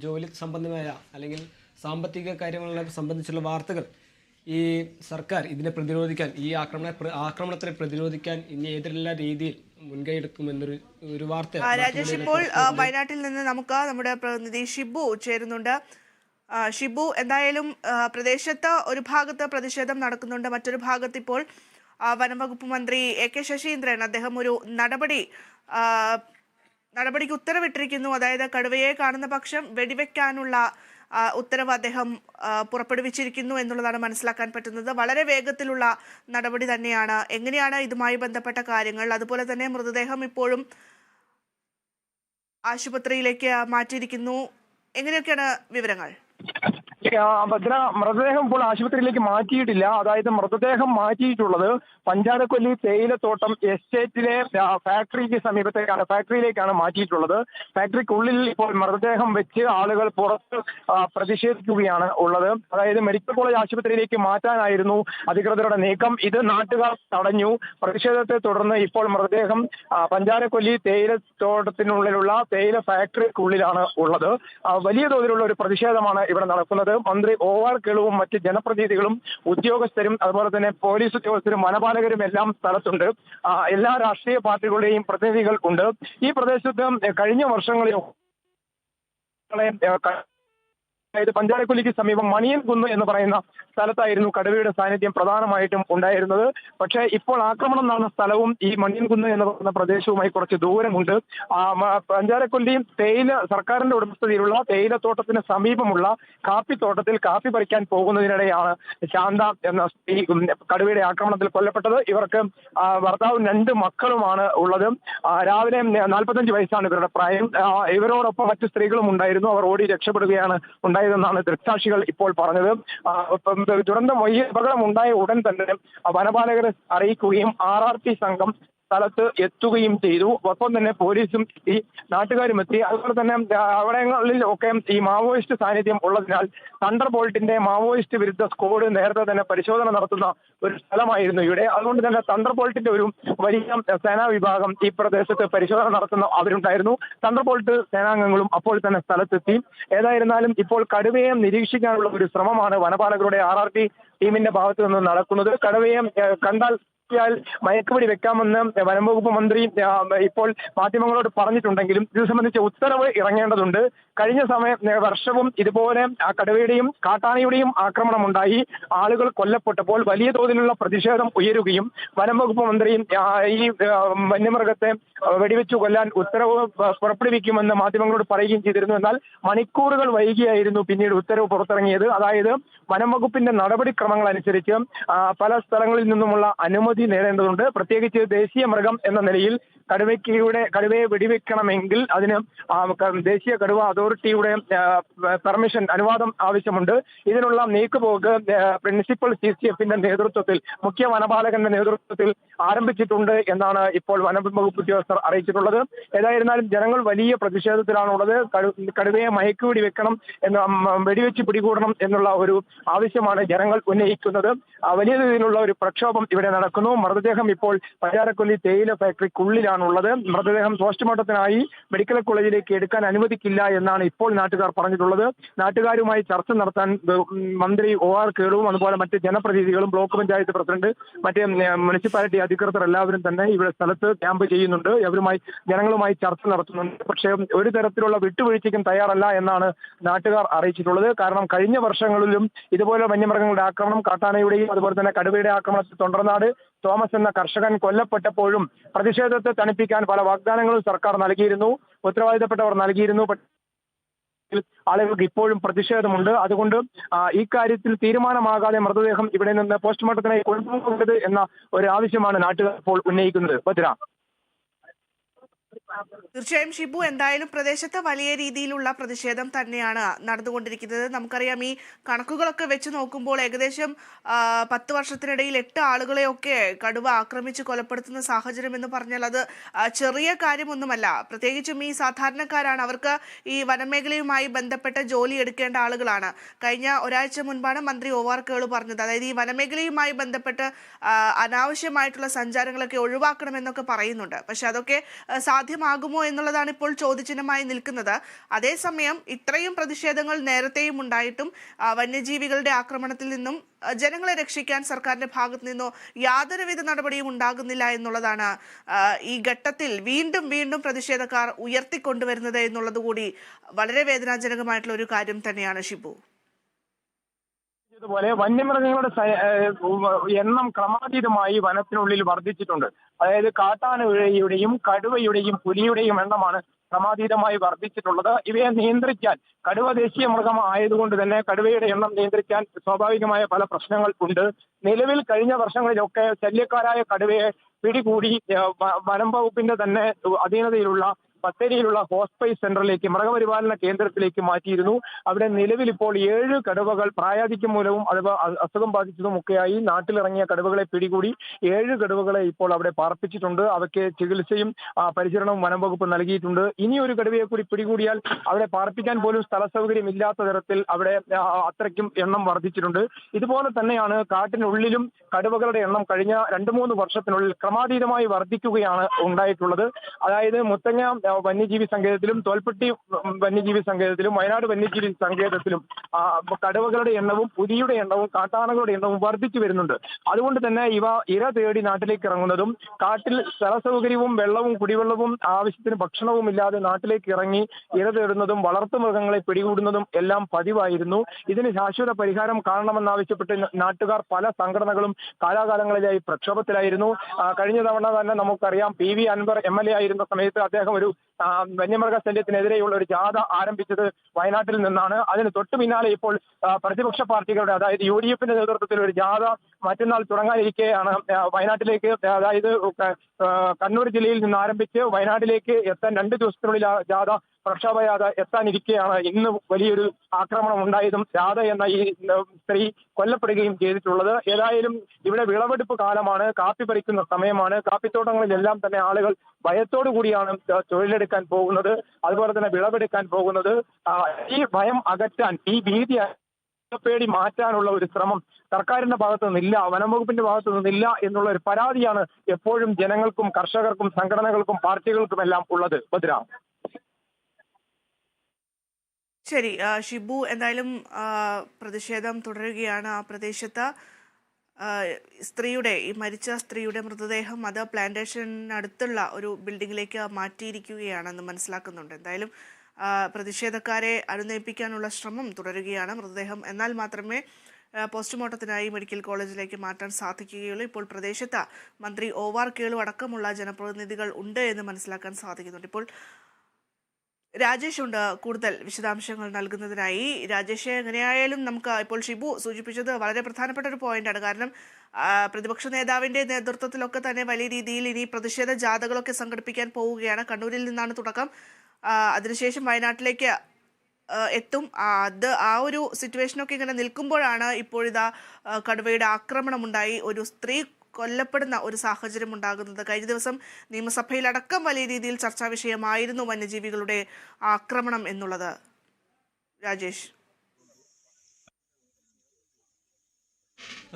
ജോലി സംബന്ധമായ അല്ലെങ്കിൽ സാമ്പത്തിക കാര്യങ്ങളെ സംബന്ധിച്ചുള്ള വാർത്തകൾ ഈ സർക്കാർ ഇതിനെ പ്രതിരോധിക്കാൻ, ഈ ആക്രമണത്തെ പ്രതിരോധിക്കാൻ ഇനി ഏതെല്ലാം രീതിയിൽ മുൻകൈ എടുക്കുമെന്നൊരു വാർത്ത. രാജേഷ്, ഇപ്പോൾ വയനാട്ടിൽ നിന്ന് നമുക്ക് നമ്മുടെ പ്രതിനിധി ഷിബു ചേരുന്നുണ്ട്. ഷിബു, എന്തായാലും പ്രദേശത്ത് ഒരു ഭാഗത്ത് പ്രതിഷേധം നടക്കുന്നുണ്ട്, മറ്റൊരു ഭാഗത്ത് ഇപ്പോൾ വനംവകുപ്പ് മന്ത്രി AK ശശീന്ദ്രൻ അദ്ദേഹം ഒരു നടപടിക്ക് ഉത്തരവിട്ടിരിക്കുന്നു. അതായത് കടുവയെ കാണുന്ന പക്ഷം വെടിവെക്കാനുള്ള ഉത്തരവ് അദ്ദേഹം പുറപ്പെടുവിച്ചിരിക്കുന്നു എന്നുള്ളതാണ് മനസ്സിലാക്കാൻ പറ്റുന്നത്. വളരെ വേഗത്തിലുള്ള നടപടി തന്നെയാണ്. എങ്ങനെയാണ് ഇതുമായി ബന്ധപ്പെട്ട കാര്യങ്ങൾ? അതുപോലെ തന്നെ മൃതദേഹം ഇപ്പോഴും ആശുപത്രിയിലേക്ക് മാറ്റിയിരിക്കുന്നു. എങ്ങനെയൊക്കെയാണ് വിവരങ്ങൾ? ഭദ്ര, മൃതദേഹം ഇപ്പോൾ ആശുപത്രിയിലേക്ക് മാറ്റിയിട്ടില്ല. അതായത് മൃതദേഹം മാറ്റിയിട്ടുള്ളത് പഞ്ചാരക്കൊല്ലി തേയിലത്തോട്ടം എസ്റ്റേറ്റിലെ ഫാക്ടറിയിലേക്കാണ് മാറ്റിയിട്ടുള്ളത്. ഫാക്ടറിക്കുള്ളിൽ ഇപ്പോൾ മൃതദേഹം വെച്ച് ആളുകൾ പുറത്ത് പ്രതിഷേധിക്കുകയാണ് ഉള്ളത്. അതായത് മെഡിക്കൽ കോളേജ് ആശുപത്രിയിലേക്ക് മാറ്റാനായിരുന്നു അധികൃതരുടെ നീക്കം. ഇത് നാട്ടുകാർ തടഞ്ഞു. പ്രതിഷേധത്തെ തുടർന്ന് ഇപ്പോൾ മൃതദേഹം പഞ്ചാരക്കൊല്ലി തേയിലത്തോട്ടത്തിനുള്ളിലുള്ള തേയില ഫാക്ടറിക്കുള്ളിലാണ് ഉള്ളത്. വലിയ തോതിലുള്ള ഒരു പ്രതിഷേധമാണ് ഇവിടെ നടക്കുന്നത്. മന്ത്രി OR കേളുവും മറ്റ് ജനപ്രതിനിധികളും ഉദ്യോഗസ്ഥരും അതുപോലെ തന്നെ പോലീസ് ഉദ്യോഗസ്ഥരും വനപാലകരും എല്ലാം സ്ഥലത്തുണ്ട്. എല്ലാ രാഷ്ട്രീയ പാർട്ടികളുടെയും പ്രതിനിധികൾ ഉണ്ട്. ഈ പ്രദേശത്ത് കഴിഞ്ഞ വർഷങ്ങളിൽ അതായത് പഞ്ചാരക്കൊല്ലിക്ക് സമീപം മണിയൻകുന്ന് എന്ന് പറയുന്ന സ്ഥലത്തായിരുന്നു കടുവയുടെ സാന്നിധ്യം പ്രധാനമായിട്ടും ഉണ്ടായിരുന്നത്. പക്ഷേ ഇപ്പോൾ ആക്രമണം നടന്ന സ്ഥലവും ഈ മണിയൻകുന്ന് എന്ന് പറയുന്ന പ്രദേശവുമായി കുറച്ച് ദൂരമുണ്ട്. പഞ്ചാരക്കൊല്ലി സർക്കാരിന്റെ ഉടമസ്ഥതയിലുള്ള തേയിലത്തോട്ടത്തിന് സമീപമുള്ള കാപ്പിത്തോട്ടത്തിൽ കാപ്പി പറിക്കാൻ പോകുന്നതിനിടെയാണ് ശാന്ത എന്ന സ്ത്രീ കടുവയുടെ ആക്രമണത്തിൽ കൊല്ലപ്പെട്ടത്. ഇവർക്ക് ഭർത്താവും 2 മക്കളുമാണ് ഉള്ളത്. രാവിലെ 45 വയസ്സാണ് ഇവരുടെ പ്രായം. ഇവരോടൊപ്പം മറ്റു സ്ത്രീകളും ഉണ്ടായിരുന്നു. അവർ ഓടി രക്ഷപ്പെടുകയാണ് ഉണ്ടായതെന്നാണ് ദൃക്സാക്ഷികൾ ഇപ്പോൾ പറഞ്ഞത്. ഈ അപകടം ഉണ്ടായ ഉടൻ തന്നെ വനപാലകരെ അറിയിക്കുകയും RRT സംഘം സ്ഥലത്ത് എത്തുകയും ചെയ്തു. ഒപ്പം തന്നെ പോലീസും ഈ നാട്ടുകാരും എത്തി. അതുപോലെ തന്നെ അവിടങ്ങളിൽ ഒക്കെ ഈ മാവോയിസ്റ്റ് സാന്നിധ്യം ഉള്ളതിനാൽ തണ്ടർ ബോൾട്ടിന്റെ മാവോയിസ്റ്റ് വിരുദ്ധ സ്ക്വാഡ് നേരത്തെ തന്നെ പരിശോധന നടത്തുന്ന ഒരു സ്ഥലമായിരുന്നു ഇവിടെ. അതുകൊണ്ട് തന്നെ തണ്ടർ ബോൾട്ടിന്റെ ഒരു വലിയ സേനാ വിഭാഗം ഈ പ്രദേശത്ത് പരിശോധന നടത്തുന്ന അവരുണ്ടായിരുന്നു. തണ്ടർ ബോൾട്ട് സേനാംഗങ്ങളും അപ്പോൾ തന്നെ സ്ഥലത്തെത്തി. ഏതായിരുന്നാലും ഇപ്പോൾ കടുവയെ നിരീക്ഷിക്കാനുള്ള ഒരു ശ്രമമാണ് വനപാലകരുടെ RRT ടീമിന്റെ ഭാഗത്തു നിന്ന് നടക്കുന്നത്. കടുവയെ കണ്ടാൽ മയക്കുപിടി വെക്കാമെന്ന് വനംവകുപ്പ് മന്ത്രി ഇപ്പോൾ മാധ്യമങ്ങളോട് പറഞ്ഞിട്ടുണ്ടെങ്കിലും ഇത് സംബന്ധിച്ച ഉത്തരവ് ഇറങ്ങേണ്ടതുണ്ട്. കഴിഞ്ഞ വർഷവും ഇതുപോലെ കടുവയുടെയും കാട്ടാനയുടെയും ആക്രമണമുണ്ടായി. ആളുകൾ കൊല്ലപ്പെട്ടപ്പോൾ വലിയ തോതിലുള്ള പ്രതിഷേധം ഉയരുകയും വനംവകുപ്പ് മന്ത്രി ഈ വന്യമൃഗത്തെ വെടിവെച്ചു കൊല്ലാൻ ഉത്തരവ് പുറപ്പെടുവിക്കുമെന്ന് മാധ്യമങ്ങളോട് പറയുകയും ചെയ്തിരുന്നു. എന്നാൽ മണിക്കൂറുകൾ വൈകിയായിരുന്നു പിന്നീട് ഉത്തരവ് പുറത്തിറങ്ങിയത്. അതായത് വനംവകുപ്പിന്റെ നടപടിക്രമങ്ങൾ അനുസരിച്ച് പല സ്ഥലങ്ങളിൽ നിന്നുമുള്ള അനുമതി നേടേണ്ടതുണ്ട്. പ്രത്യേകിച്ച് ദേശീയ മൃഗം എന്ന നിലയിൽ കടുവയെ വെടിവെക്കണമെങ്കിൽ അതിന് ദേശീയ കടുവ അതോറിറ്റിയുടെ പെർമിഷൻ, അനുവാദം ആവശ്യമുണ്ട്. ഇതിനുള്ള നീക്കുപോക്ക് പ്രിൻസിപ്പൽ CCFന്റെ നേതൃത്വത്തിൽ, മുഖ്യ വനപാലകന്റെ നേതൃത്വത്തിൽ ആരംഭിച്ചിട്ടുണ്ട് എന്നാണ് ഇപ്പോൾ വനംവകുപ്പ് ഉദ്യോഗസ്ഥർ അറിയിച്ചിട്ടുള്ളത്. ഏതായിരുന്നാലും ജനങ്ങൾ വലിയ പ്രതിഷേധത്തിലാണുള്ളത്. കടുവയെ മയക്കുവെടി വെക്കണം എന്ന്, വെടിവെച്ച് പിടികൂടണം എന്നുള്ള ഒരു ആവശ്യമാണ് ജനങ്ങൾ ഉന്നയിക്കുന്നത്. വലിയ രീതിയിലുള്ള ഒരു പ്രക്ഷോഭം ഇവിടെ നടക്കുന്നു. മൃതദേഹം ഇപ്പോൾ പഞ്ചാരക്കൊല്ലി തേയില ഫാക്ടറിക്കുള്ളിലാണുള്ളത്. മൃതദേഹം പോസ്റ്റ്മോർട്ടത്തിനായി മെഡിക്കൽ കോളേജിലേക്ക് എടുക്കാൻ അനുവദിക്കില്ല എന്നാണ് ഇപ്പോൾ നാട്ടുകാർ പറഞ്ഞിട്ടുള്ളത്. നാട്ടുകാരുമായി ചർച്ച നടത്താൻ മന്ത്രി OR കേളുവും അതുപോലെ മറ്റ് ജനപ്രതിനിധികളും ബ്ലോക്ക് പഞ്ചായത്ത് പ്രസിഡന്റ്, മറ്റ് മുനിസിപ്പാലിറ്റി അധികൃതർ എല്ലാവരും തന്നെ ഇവിടെ സ്ഥലത്ത് ക്യാമ്പ് ചെയ്യുന്നുണ്ട്. ജനങ്ങളുമായി ചർച്ച നടത്തുന്നുണ്ട്. പക്ഷേ ഒരു തരത്തിലുള്ള വിട്ടുവീഴ്ചയ്ക്കും തയ്യാറല്ല എന്നാണ് നാട്ടുകാർ അറിയിച്ചിട്ടുള്ളത്. കാരണം കഴിഞ്ഞ വർഷങ്ങളിലും ഇതുപോലെ വന്യമൃഗങ്ങളുടെ ആക്രമണം, കാട്ടാനയുടെയും അതുപോലെ തന്നെ കടുവയുടെ ആക്രമണത്തിൽ തൊണ്ടർനാട് തോമസ് എന്ന കർഷകൻ കൊല്ലപ്പെട്ടപ്പോഴും പ്രതിഷേധത്തെ തണുപ്പിക്കാൻ പല വാഗ്ദാനങ്ങളും സർക്കാർ നൽകിയിരുന്നു, ഉത്തരവാദിത്തപ്പെട്ടവർ നൽകിയിരുന്നു. ആളുകൾക്ക് ഇപ്പോഴും പ്രതിഷേധമുണ്ട്. അതുകൊണ്ട് ഈ കാര്യത്തിൽ തീരുമാനമാകാതെ മൃതദേഹം ഇവിടെ നിന്ന് പോസ്റ്റ്മോർട്ടത്തിനായി കൊണ്ടുപോകരുത് എന്ന ഒരു ആവശ്യമാണ് നാട്ടുകാർ ഇപ്പോൾ ഉന്നയിക്കുന്നത്. ഭദ്ര. തീർച്ചയായും ഷിബു, എന്തായാലും പ്രദേശത്ത് വലിയ രീതിയിലുള്ള പ്രതിഷേധം തന്നെയാണ് നടന്നുകൊണ്ടിരിക്കുന്നത്. നമുക്കറിയാം, ഈ കണക്കുകളൊക്കെ വെച്ച് നോക്കുമ്പോൾ ഏകദേശം 10 വർഷത്തിനിടയിൽ 8 ആളുകളെയൊക്കെ കടുവ ആക്രമിച്ച് കൊലപ്പെടുത്തുന്ന സാഹചര്യം എന്ന് പറഞ്ഞാൽ അത് ചെറിയ കാര്യമൊന്നുമല്ല. പ്രത്യേകിച്ചും ഈ സാധാരണക്കാരാണ്, അവർക്ക് ഈ വനമേഖലയുമായി ബന്ധപ്പെട്ട ജോലി എടുക്കേണ്ട ആളുകളാണ്. കഴിഞ്ഞ ഒരാഴ്ച മുൻപാണ് മന്ത്രി OR കേളു പറഞ്ഞത്, അതായത് ഈ വനമേഖലയുമായി ബന്ധപ്പെട്ട് അനാവശ്യമായിട്ടുള്ള സഞ്ചാരങ്ങളൊക്കെ ഒഴിവാക്കണമെന്നൊക്കെ പറയുന്നുണ്ട്. പക്ഷെ അതൊക്കെ സാധ്യമാകുമോ എന്നുള്ളതാണ് ഇപ്പോൾ ചോദ്യചിഹ്നമായി നിൽക്കുന്നത്. അതേസമയം ഇത്രയും പ്രതിഷേധങ്ങൾ നേരത്തെയും ഉണ്ടായിട്ടും വന്യജീവികളുടെ ആക്രമണത്തിൽ നിന്നും ജനങ്ങളെ രക്ഷിക്കാൻ സർക്കാരിന്റെ ഭാഗത്തു നിന്നോ യാതൊരുവിധ നടപടിയും ഉണ്ടാകുന്നില്ല എന്നുള്ളതാണ് ഈ ഘട്ടത്തിൽ വീണ്ടും വീണ്ടും പ്രതിഷേധക്കാർ ഉയർത്തിക്കൊണ്ടുവരുന്നത് എന്നുള്ളത് കൂടി വളരെ വേദനാജനകമായിട്ടുള്ള ഒരു കാര്യം തന്നെയാണ് ഷിബു. പോലെ വന്യമൃഗങ്ങളുടെ എണ്ണം ക്രമാതീതമായി വനത്തിനുള്ളിൽ വർദ്ധിച്ചിട്ടുണ്ട്. അതായത് കാട്ടാനയുടെയും കടുവയുടെയും പുലിയുടെയും എണ്ണമാണ് ക്രമാതീതമായി വർദ്ധിച്ചിട്ടുള്ളത്. ഇവയെ നിയന്ത്രിക്കാൻ, കടുവ ദേശീയ മൃഗം ആയതുകൊണ്ട് തന്നെ കടുവയുടെ എണ്ണം നിയന്ത്രിക്കാൻ സ്വാഭാവികമായ പല പ്രശ്നങ്ങൾ ഉണ്ട്. നിലവിൽ കഴിഞ്ഞ വർഷങ്ങളിലൊക്കെ ശല്യക്കാരായ കടുവയെ പിടികൂടി വനം വകുപ്പിന്റെ തന്നെ അധീനതയിലുള്ള ബത്തേരിയിലുള്ള ഹോസ്പൈസ് സെന്ററിലേക്ക്, മൃഗപരിപാലന കേന്ദ്രത്തിലേക്ക് മാറ്റിയിരുന്നു. അവിടെ നിലവിൽ ഇപ്പോൾ 7 കടുവകൾ പ്രായാധിക്യം മൂലവും അഥവാ അസുഖം ബാധിച്ചതുമൊക്കെയായി നാട്ടിലിറങ്ങിയ കടുവകളെ പിടികൂടി 7 കടുവകളെ ഇപ്പോൾ അവിടെ പാർപ്പിച്ചിട്ടുണ്ട്. അവയ്ക്ക് ചികിത്സയും പരിചരണവും വനം വകുപ്പ് നൽകിയിട്ടുണ്ട്. ഇനി ഒരു കടുവയെ കൂടി പിടികൂടിയാൽ അവിടെ പാർപ്പിക്കാൻ പോലും സ്ഥല സൗകര്യം ഇല്ലാത്ത തരത്തിൽ അവിടെ അത്രയ്ക്കും എണ്ണം വർദ്ധിച്ചിട്ടുണ്ട്. ഇതുപോലെ തന്നെയാണ് കാട്ടിനുള്ളിലും കടുവകളുടെ എണ്ണം കഴിഞ്ഞ 2-3 വർഷത്തിനുള്ളിൽ ക്രമാതീതമായി വർദ്ധിക്കുകയാണ് ഉണ്ടായിട്ടുള്ളത്. അതായത് മുത്തങ്ങ വന്യജീവി സങ്കേതത്തിലും തോൽപ്പെട്ടി വന്യജീവി സങ്കേതത്തിലും വയനാട് വന്യജീവി സങ്കേതത്തിലും കടുവകളുടെ എണ്ണവും പുലിയുടെ എണ്ണവും കാട്ടാനകളുടെ എണ്ണവും വർദ്ധിച്ചു വരുന്നുണ്ട്. അതുകൊണ്ട് തന്നെ ഇവ ഇര തേടി നാട്ടിലേക്ക് ഇറങ്ങുന്നതും കാട്ടിൽ സ്ഥല സൗകര്യവും വെള്ളവും കുടിവെള്ളവും ആവശ്യത്തിന് ഭക്ഷണവും ഇല്ലാതെ നാട്ടിലേക്ക് ഇറങ്ങി ഇര തേടുന്നതും വളർത്തു മൃഗങ്ങളെ പിടികൂടുന്നതും എല്ലാം പതിവായിരുന്നു. ഇതിന് ശാശ്വത പരിഹാരം കാണണമെന്നാവശ്യപ്പെട്ട് നാട്ടുകാർ പല സംഘടനകളും കാലാകാലങ്ങളിലായി പ്രക്ഷോഭത്തിലായിരുന്നു. കഴിഞ്ഞ തവണ തന്നെ നമുക്കറിയാം, PV അൻവർ MLA ആയിരുന്ന സമയത്ത് അദ്ദേഹം ഒരു വന്യമൃഗ ശല്യത്തിനെതിരെയുള്ള ഒരു ജാഥ ആരംഭിച്ചത് വയനാട്ടിൽ നിന്നാണ്. അതിന് തൊട്ടു പിന്നാലെ ഇപ്പോൾ പ്രതിപക്ഷ പാർട്ടികളുടെ, അതായത് UDFന്റെ നേതൃത്വത്തിൽ ഒരു ജാഥ മറ്റന്നാൾ തുടങ്ങാനിരിക്കെയാണ് വയനാട്ടിലേക്ക്, അതായത് കണ്ണൂർ ജില്ലയിൽ നിന്ന് ആരംഭിച്ച് വയനാട്ടിലേക്ക് എത്താൻ 2 ദിവസത്തിനുള്ളിൽ ആ ജാഥ, പ്രക്ഷോഭയാത എത്താനിരിക്കെയാണ് ഇന്ന് വലിയൊരു ആക്രമണം ഉണ്ടായതും രാധ എന്ന ഈ സ്ത്രീ കൊല്ലപ്പെടുകയും ചെയ്തിട്ടുള്ളത്. ഏതായാലും ഇവിടെ വിളവെടുപ്പ് കാലമാണ്, കാപ്പി പറിക്കുന്ന സമയമാണ്. കാപ്പിത്തോട്ടങ്ങളിലെല്ലാം തന്നെ ആളുകൾ ഭയത്തോടു കൂടിയാണ് തൊഴിലെടുക്കാൻ പോകുന്നത്, അതുപോലെ തന്നെ വിളവെടുക്കാൻ പോകുന്നത്. ഈ ഭയം അകറ്റാൻ, ഈ ഭീതി പേടി മാറ്റാനുള്ള ഒരു ശ്രമം സർക്കാരിന്റെ ഭാഗത്തു നിന്നില്ല, വനംവകുപ്പിന്റെ ഭാഗത്തു നിന്നില്ല എന്നുള്ള ഒരു പരാതിയാണ് എപ്പോഴും ജനങ്ങൾക്കും കർഷകർക്കും സംഘടനകൾക്കും പാർട്ടികൾക്കും എല്ലാം ഉള്ളത്. ഭദ്ര. ശരി ഷിബു, എന്തായാലും പ്രതിഷേധം തുടരുകയാണ്. ആ പ്രദേശത്ത് ഈ മരിച്ച സ്ത്രീയുടെ മൃതദേഹം അത് പ്ലാന്റേഷനടുത്തുള്ള ഒരു ബിൽഡിങ്ങിലേക്ക് മാറ്റിയിരിക്കുകയാണെന്ന് മനസ്സിലാക്കുന്നുണ്ട്. എന്തായാലും പ്രതിഷേധക്കാരെ അനുനയിപ്പിക്കാനുള്ള ശ്രമം തുടരുകയാണ്. മൃതദേഹം എന്നാൽ മാത്രമേ പോസ്റ്റ്മോർട്ടത്തിനായി മെഡിക്കൽ കോളേജിലേക്ക് മാറ്റാൻ സാധിക്കുകയുള്ളൂ. ഇപ്പോൾ പ്രദേശത്ത് മന്ത്രി OR കേളു അടക്കമുള്ള ജനപ്രതിനിധികൾ ഉണ്ട് എന്ന് മനസ്സിലാക്കാൻ സാധിക്കുന്നുണ്ട്. ഇപ്പോൾ രാജേഷ് ഉണ്ട് കൂടുതൽ വിശദാംശങ്ങൾ നൽകുന്നതിനായി. രാജേഷ്, എങ്ങനെയായാലും നമുക്ക് ഇപ്പോൾ ഷിബു സൂചിപ്പിച്ചത് വളരെ പ്രധാനപ്പെട്ട ഒരു പോയിന്റാണ്. കാരണം പ്രതിപക്ഷ നേതാവിന്റെ നേതൃത്വത്തിലൊക്കെ തന്നെ വലിയ രീതിയിൽ ഇനി പ്രതിഷേധ ജാഥകളൊക്കെ സംഘടിപ്പിക്കാൻ പോവുകയാണ്. കണ്ണൂരിൽ നിന്നാണ് തുടക്കം, അതിനുശേഷം വയനാട്ടിലേക്ക് എത്തും. ആ ഒരു സിറ്റുവേഷനൊക്കെ ഇങ്ങനെ നിൽക്കുമ്പോഴാണ് ഇപ്പോഴിതാ കടുവയുടെ ആക്രമണമുണ്ടായി ഒരു സ്ത്രീ കൊല്ലപ്പെടുന്ന ഒരു സാഹചര്യം ഉണ്ടാകുന്നത്. കഴിഞ്ഞ ദിവസം നിയമസഭയിലടക്കം വലിയ രീതിയിൽ ചർച്ചാ വിഷയമായിരുന്നു വന്യജീവികളുടെ ആക്രമണം എന്നുള്ളത്. രാജേഷ്,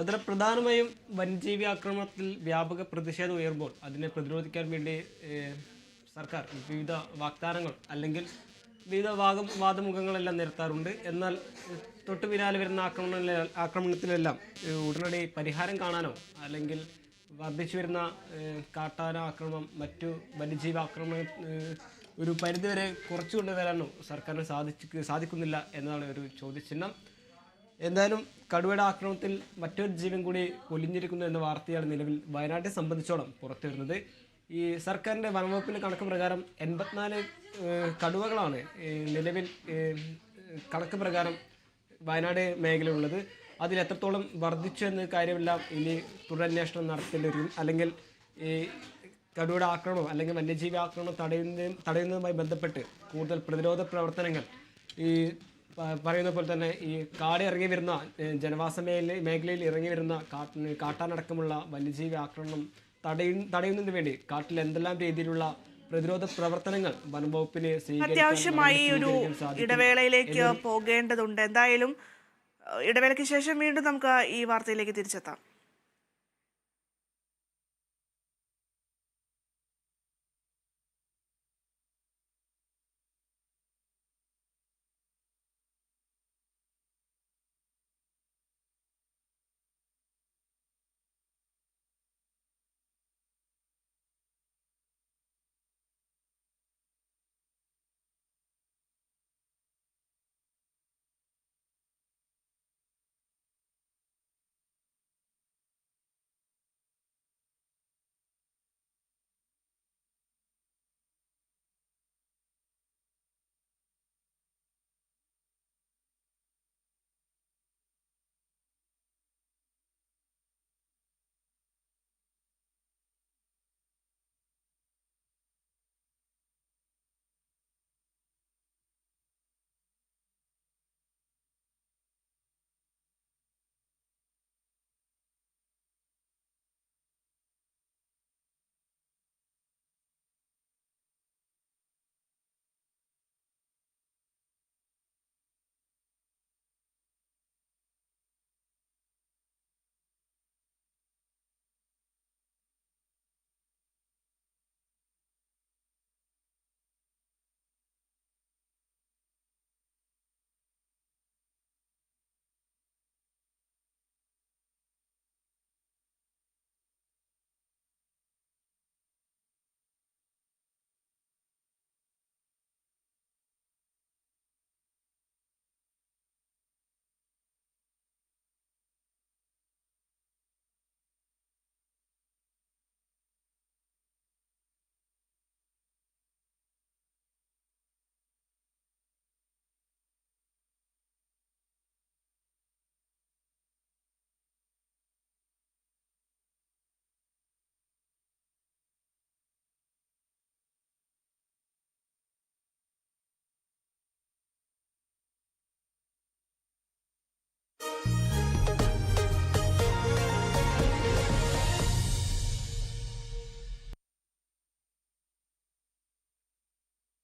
അതിൽ പ്രധാനമായും വന്യജീവി ആക്രമണത്തിൽ വ്യാപക പ്രതിഷേധം ഉയർമ്പോൾ അതിനെ പ്രതിരോധിക്കാൻ വേണ്ടി സർക്കാർ വിവിധ വാഗ്ദാനങ്ങൾ അല്ലെങ്കിൽ വിവിധ വാദമുഖങ്ങളെല്ലാം നിരത്താറുണ്ട്. എന്നാൽ തൊട്ടു പിന്നാലെ വരുന്ന ആക്രമണത്തിലെല്ലാം ഉടനടി പരിഹാരം കാണാനോ അല്ലെങ്കിൽ വർദ്ധിച്ചു വരുന്ന കാട്ടാന ആക്രമണം, മറ്റു വന്യജീവി ആക്രമണം ഒരു പരിധിവരെ കുറച്ചു കൊണ്ടുവരാനോ സർക്കാരിന് സാധിക്കുന്നില്ല എന്നതാണ് ഒരു ചോദ്യചിഹ്നം. എന്തായാലും കടുവയുടെ ആക്രമണത്തിൽ മറ്റൊരു ജീവൻ കൂടി കൊലിഞ്ഞിരിക്കുന്നു എന്ന വാർത്തയാണ് നിലവിൽ വയനാട്ടിനെ സംബന്ധിച്ചോളം പുറത്തു വരുന്നത്. ഈ സർക്കാരിൻ്റെ വനംവകുപ്പിൻ്റെ കണക്ക് പ്രകാരം 84 കടുവകളാണ് നിലവിൽ കണക്ക് പ്രകാരം വയനാട് മേഖലയിലുള്ളത്. അതിൽ എത്രത്തോളം വർദ്ധിച്ചു എന്ന കാര്യമെല്ലാം ഇനി തുടരന്വേഷണം നടത്തേണ്ടി വരും. അല്ലെങ്കിൽ ഈ കടുവയുടെ ആക്രമണം അല്ലെങ്കിൽ വന്യജീവി ആക്രമണം തടയുന്നതുമായി ബന്ധപ്പെട്ട് കൂടുതൽ പ്രതിരോധ പ്രവർത്തനങ്ങൾ ഈ പറയുന്ന പോലെ തന്നെ ഈ കാട് ഇറങ്ങി വരുന്ന ജനവാസ മേഖലയിൽ ഇറങ്ങി വരുന്ന കാട്ടാനടക്കമുള്ള വന്യജീവി ആക്രമണം തടയുന്നതിന് വേണ്ടി കാട്ടിൽ എന്തെല്ലാം രീതിയിലുള്ള പ്രതിരോധ പ്രവർത്തനങ്ങൾ വനംവകുപ്പിന് അത്യാവശ്യമായി ഒരു ഇടവേളയിലേക്ക് പോകേണ്ടതുണ്ട്. എന്തായാലും ഇടവേളയ്ക്ക് ശേഷം വീണ്ടും നമുക്ക് ഈ വാർത്തയിലേക്ക് തിരിച്ചെത്താം.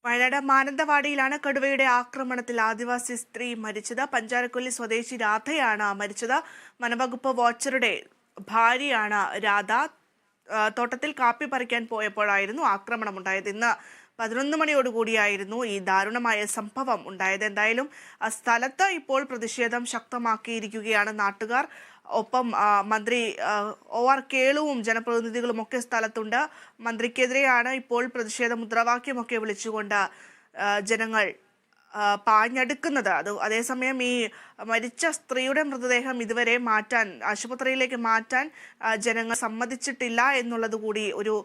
വയനാട് മാനന്തവാടിയിലാണ് കടുവയുടെ ആക്രമണത്തിൽ ആദിവാസി സ്ത്രീ മരിച്ചത്. പഞ്ചാരക്കൊല്ലി സ്വദേശി രാധയാണ് മരിച്ചത്. വനംവകുപ്പ് വാച്ചറുടെ ഭാര്യയാണ് രാധ. തോട്ടത്തിൽ കാപ്പി പറിക്കാൻ പോയപ്പോഴായിരുന്നു ആക്രമണമുണ്ടായത്. ഇന്ന് 11 മണിയോടുകൂടിയായിരുന്നു ഈ ദാരുണമായ സംഭവം ഉണ്ടായത്. എന്തായാലും സ്ഥലത്ത് ഇപ്പോൾ പ്രതിഷേധം ശക്തമാക്കിയിരിക്കുകയാണ് നാട്ടുകാർ. ഒപ്പം മന്ത്രി OR കേളുവും ജനപ്രതിനിധികളും ഒക്കെ സ്ഥലത്തുണ്ട്. മന്ത്രിക്കെതിരെയാണ് ഇപ്പോൾ പ്രതിഷേധ മുദ്രാവാക്യമൊക്കെ വിളിച്ചുകൊണ്ട് ജനങ്ങൾ പാഞ്ഞെടുക്കുന്നത്. അതേസമയം ഈ മരിച്ച സ്ത്രീയുടെ മൃതദേഹം ഇതുവരെ ആശുപത്രിയിലേക്ക് മാറ്റാൻ ജനങ്ങൾ സമ്മതിച്ചിട്ടില്ല എന്നുള്ളത് കൂടി ഒരു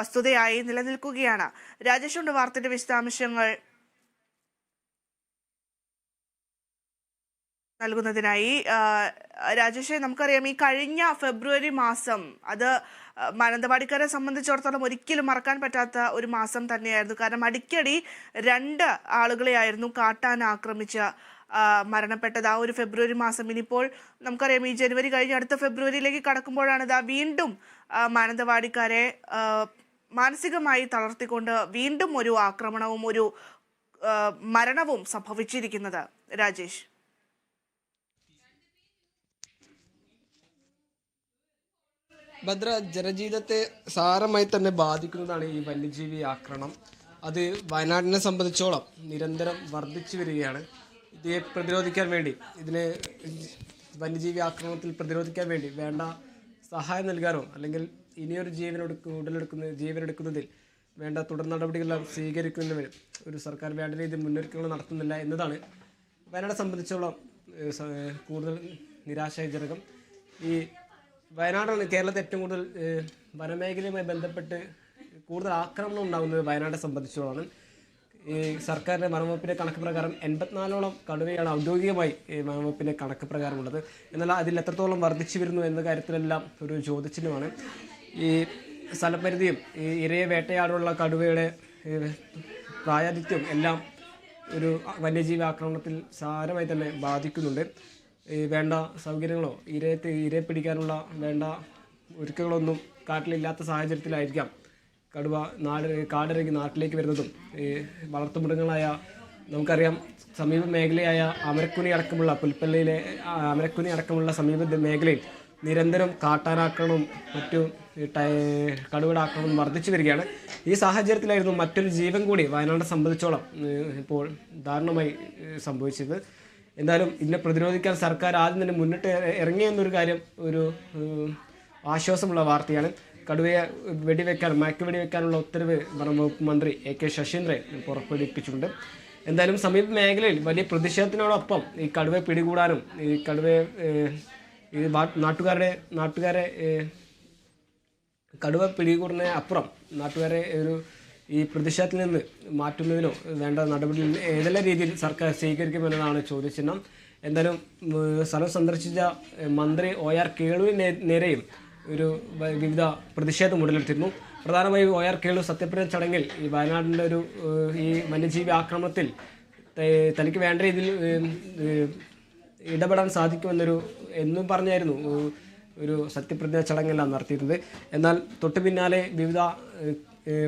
വസ്തുതയായി നിലനിൽക്കുകയാണ്. രാജേഷുണ്ട് വാർത്തയുടെ വിശദാംശങ്ങൾ നൽകുന്നതിനായി. രാജേഷ്, നമുക്കറിയാം ഈ കഴിഞ്ഞ ഫെബ്രുവരി മാസം അത് മാനന്തവാടിക്കാരെ സംബന്ധിച്ചിടത്തോളം ഒരിക്കലും മറക്കാൻ പറ്റാത്ത ഒരു മാസം തന്നെയായിരുന്നു. കാരണം അടിക്കടി 2 ആളുകളെയായിരുന്നു കാട്ടാന ആക്രമിച്ച് മരണപ്പെട്ടത് ആ ഒരു ഫെബ്രുവരി മാസം. ഇനിയിപ്പോൾ നമുക്കറിയാം ഈ ജനുവരി കഴിഞ്ഞ് അടുത്ത ഫെബ്രുവരിയിലേക്ക് കടക്കുമ്പോഴാണ് ഇതാ വീണ്ടും മാനന്തവാടിക്കാരെ മാനസികമായി തളർത്തിക്കൊണ്ട് വീണ്ടും ഒരു ആക്രമണവും ഒരു മരണവും സംഭവിച്ചിരിക്കുന്നത്. രാജേഷ്, ഭദ്ര, ജനജീവിതത്തെ സാരമായി തന്നെ ബാധിക്കുന്നതാണ് ഈ വന്യജീവി ആക്രമണം. അത് വയനാടിനെ സംബന്ധിച്ചോളം നിരന്തരം വർദ്ധിച്ചു വരികയാണ്. ഇതിനെ പ്രതിരോധിക്കാൻ വേണ്ടി വന്യജീവി ആക്രമണത്തിൽ പ്രതിരോധിക്കാൻ വേണ്ടി വേണ്ട സഹായം നൽകാനോ അല്ലെങ്കിൽ ഇനിയൊരു ജീവനെടുക്കുന്നതിൽ വേണ്ട തുടർ നടപടികളെല്ലാം സ്വീകരിക്കുന്നതിന് ഒരു സർക്കാർ വേണ്ട രീതിയിൽ മുന്നൊരുക്കങ്ങൾ നടത്തുന്നില്ല എന്നതാണ് വയനാടിനെ സംബന്ധിച്ചോളം കൂടുതൽ നിരാശാജനകം. ഈ വയനാടാണ് കേരളത്തിൽ ഏറ്റവും കൂടുതൽ വനമേഖലയുമായി ബന്ധപ്പെട്ട് കൂടുതൽ ആക്രമണം ഉണ്ടാകുന്നത് വയനാടിനെ സംബന്ധിച്ചോളാണ്. ഈ സർക്കാരിൻ്റെ വനംവകുപ്പിൻ്റെ കണക്ക് പ്രകാരം 84ഓളം കടുവയാണ് ഔദ്യോഗികമായി വനംവകുപ്പിൻ്റെ കണക്ക് പ്രകാരമുള്ളത്. എന്നാൽ അതിൽ എത്രത്തോളം വർദ്ധിച്ചു വരുന്നു എന്ന കാര്യത്തിലെല്ലാം ഒരു ചോദ്യചിഹ്നമാണ്. ഈ സ്ഥലപരിധിയും ഇരയെ വേട്ടയാടുള്ള കടുവയുടെ പ്രായാധിക്യം എല്ലാം ഒരു വന്യജീവി ആക്രമണത്തിൽ സാരമായി തന്നെ ബാധിക്കുന്നുണ്ട്. വേണ്ട സൗകര്യങ്ങളോ ഇരയെ പിടിക്കാനുള്ള വേണ്ട ഒരുക്കങ്ങളൊന്നും കാട്ടിലില്ലാത്ത സാഹചര്യത്തിലായിരിക്കാം കടുവ കാടിറങ്ങി നാട്ടിലേക്ക് വരുന്നതും. വളർത്തുമൃഗങ്ങളായ നമുക്കറിയാം സമീപ മേഖലയായ അമരക്കുനി അടക്കമുള്ള പുൽപ്പള്ളിയിലെ അമരക്കുനി അടക്കമുള്ള സമീപ മേഖലയിൽ നിരന്തരം കാട്ടാനാക്രമണവും മറ്റു കടുവയുടെ ആക്രമണം വർദ്ധിച്ചു വരികയാണ്. ഈ സാഹചര്യത്തിലായിരുന്നു മറ്റൊരു ജീവൻ കൂടി വയനാടിനെ സംബന്ധിച്ചോളം ഇപ്പോൾ ദാരുണമായി സംഭവിച്ചത്. എന്തായാലും ഇതിനെ പ്രതിരോധിക്കാൻ സർക്കാർ ആദ്യം തന്നെ മുന്നിട്ട് ഇറങ്ങിയെന്നൊരു കാര്യം ഒരു ആശ്വാസമുള്ള വാർത്തയാണ്. കടുവയെ മയക്കുവെടി വെക്കാനുള്ള ഉത്തരവ് വനംവകുപ്പ് മന്ത്രി AK ശശീന്ദ്രൻ പുറപ്പെടുവിപ്പിച്ചിട്ടുണ്ട്. എന്തായാലും സമീപ മേഖലയിൽ വലിയ പ്രതിഷേധത്തിനോടൊപ്പം ഈ കടുവയെ പിടികൂടാനും ഈ കടുവയെ നാട്ടുകാരെ കടുവ പിടികൂടുന്നതിന് അപ്പുറം നാട്ടുകാരെ ഈ പ്രതിഷേധത്തിൽ നിന്ന് മാറ്റുന്നതിനോ വേണ്ട നടപടി ഏതെല്ലാം രീതിയിൽ സർക്കാർ സ്വീകരിക്കുമെന്നതാണ് ചോദ്യചിഹ്നം. എന്തായാലും സ്ഥലം സന്ദർശിച്ച മന്ത്രി OR കേളുവിന് നേരെയും വിവിധ പ്രതിഷേധം ഉടലെടുത്തിരുന്നു. പ്രധാനമായും OR കേളു സത്യപ്രതിജ്ഞ ചടങ്ങിൽ ഈ വയനാടിൻ്റെ ഈ വന്യജീവി ആക്രമണത്തിൽ തനിക്ക് വേണ്ട രീതിയിൽ ഇടപെടാൻ എന്നും പറഞ്ഞായിരുന്നു ഒരു സത്യപ്രതിജ്ഞ ചടങ്ങെല്ലാം നടത്തിയിരുന്നത്. എന്നാൽ തൊട്ടു പിന്നാലെ വിവിധ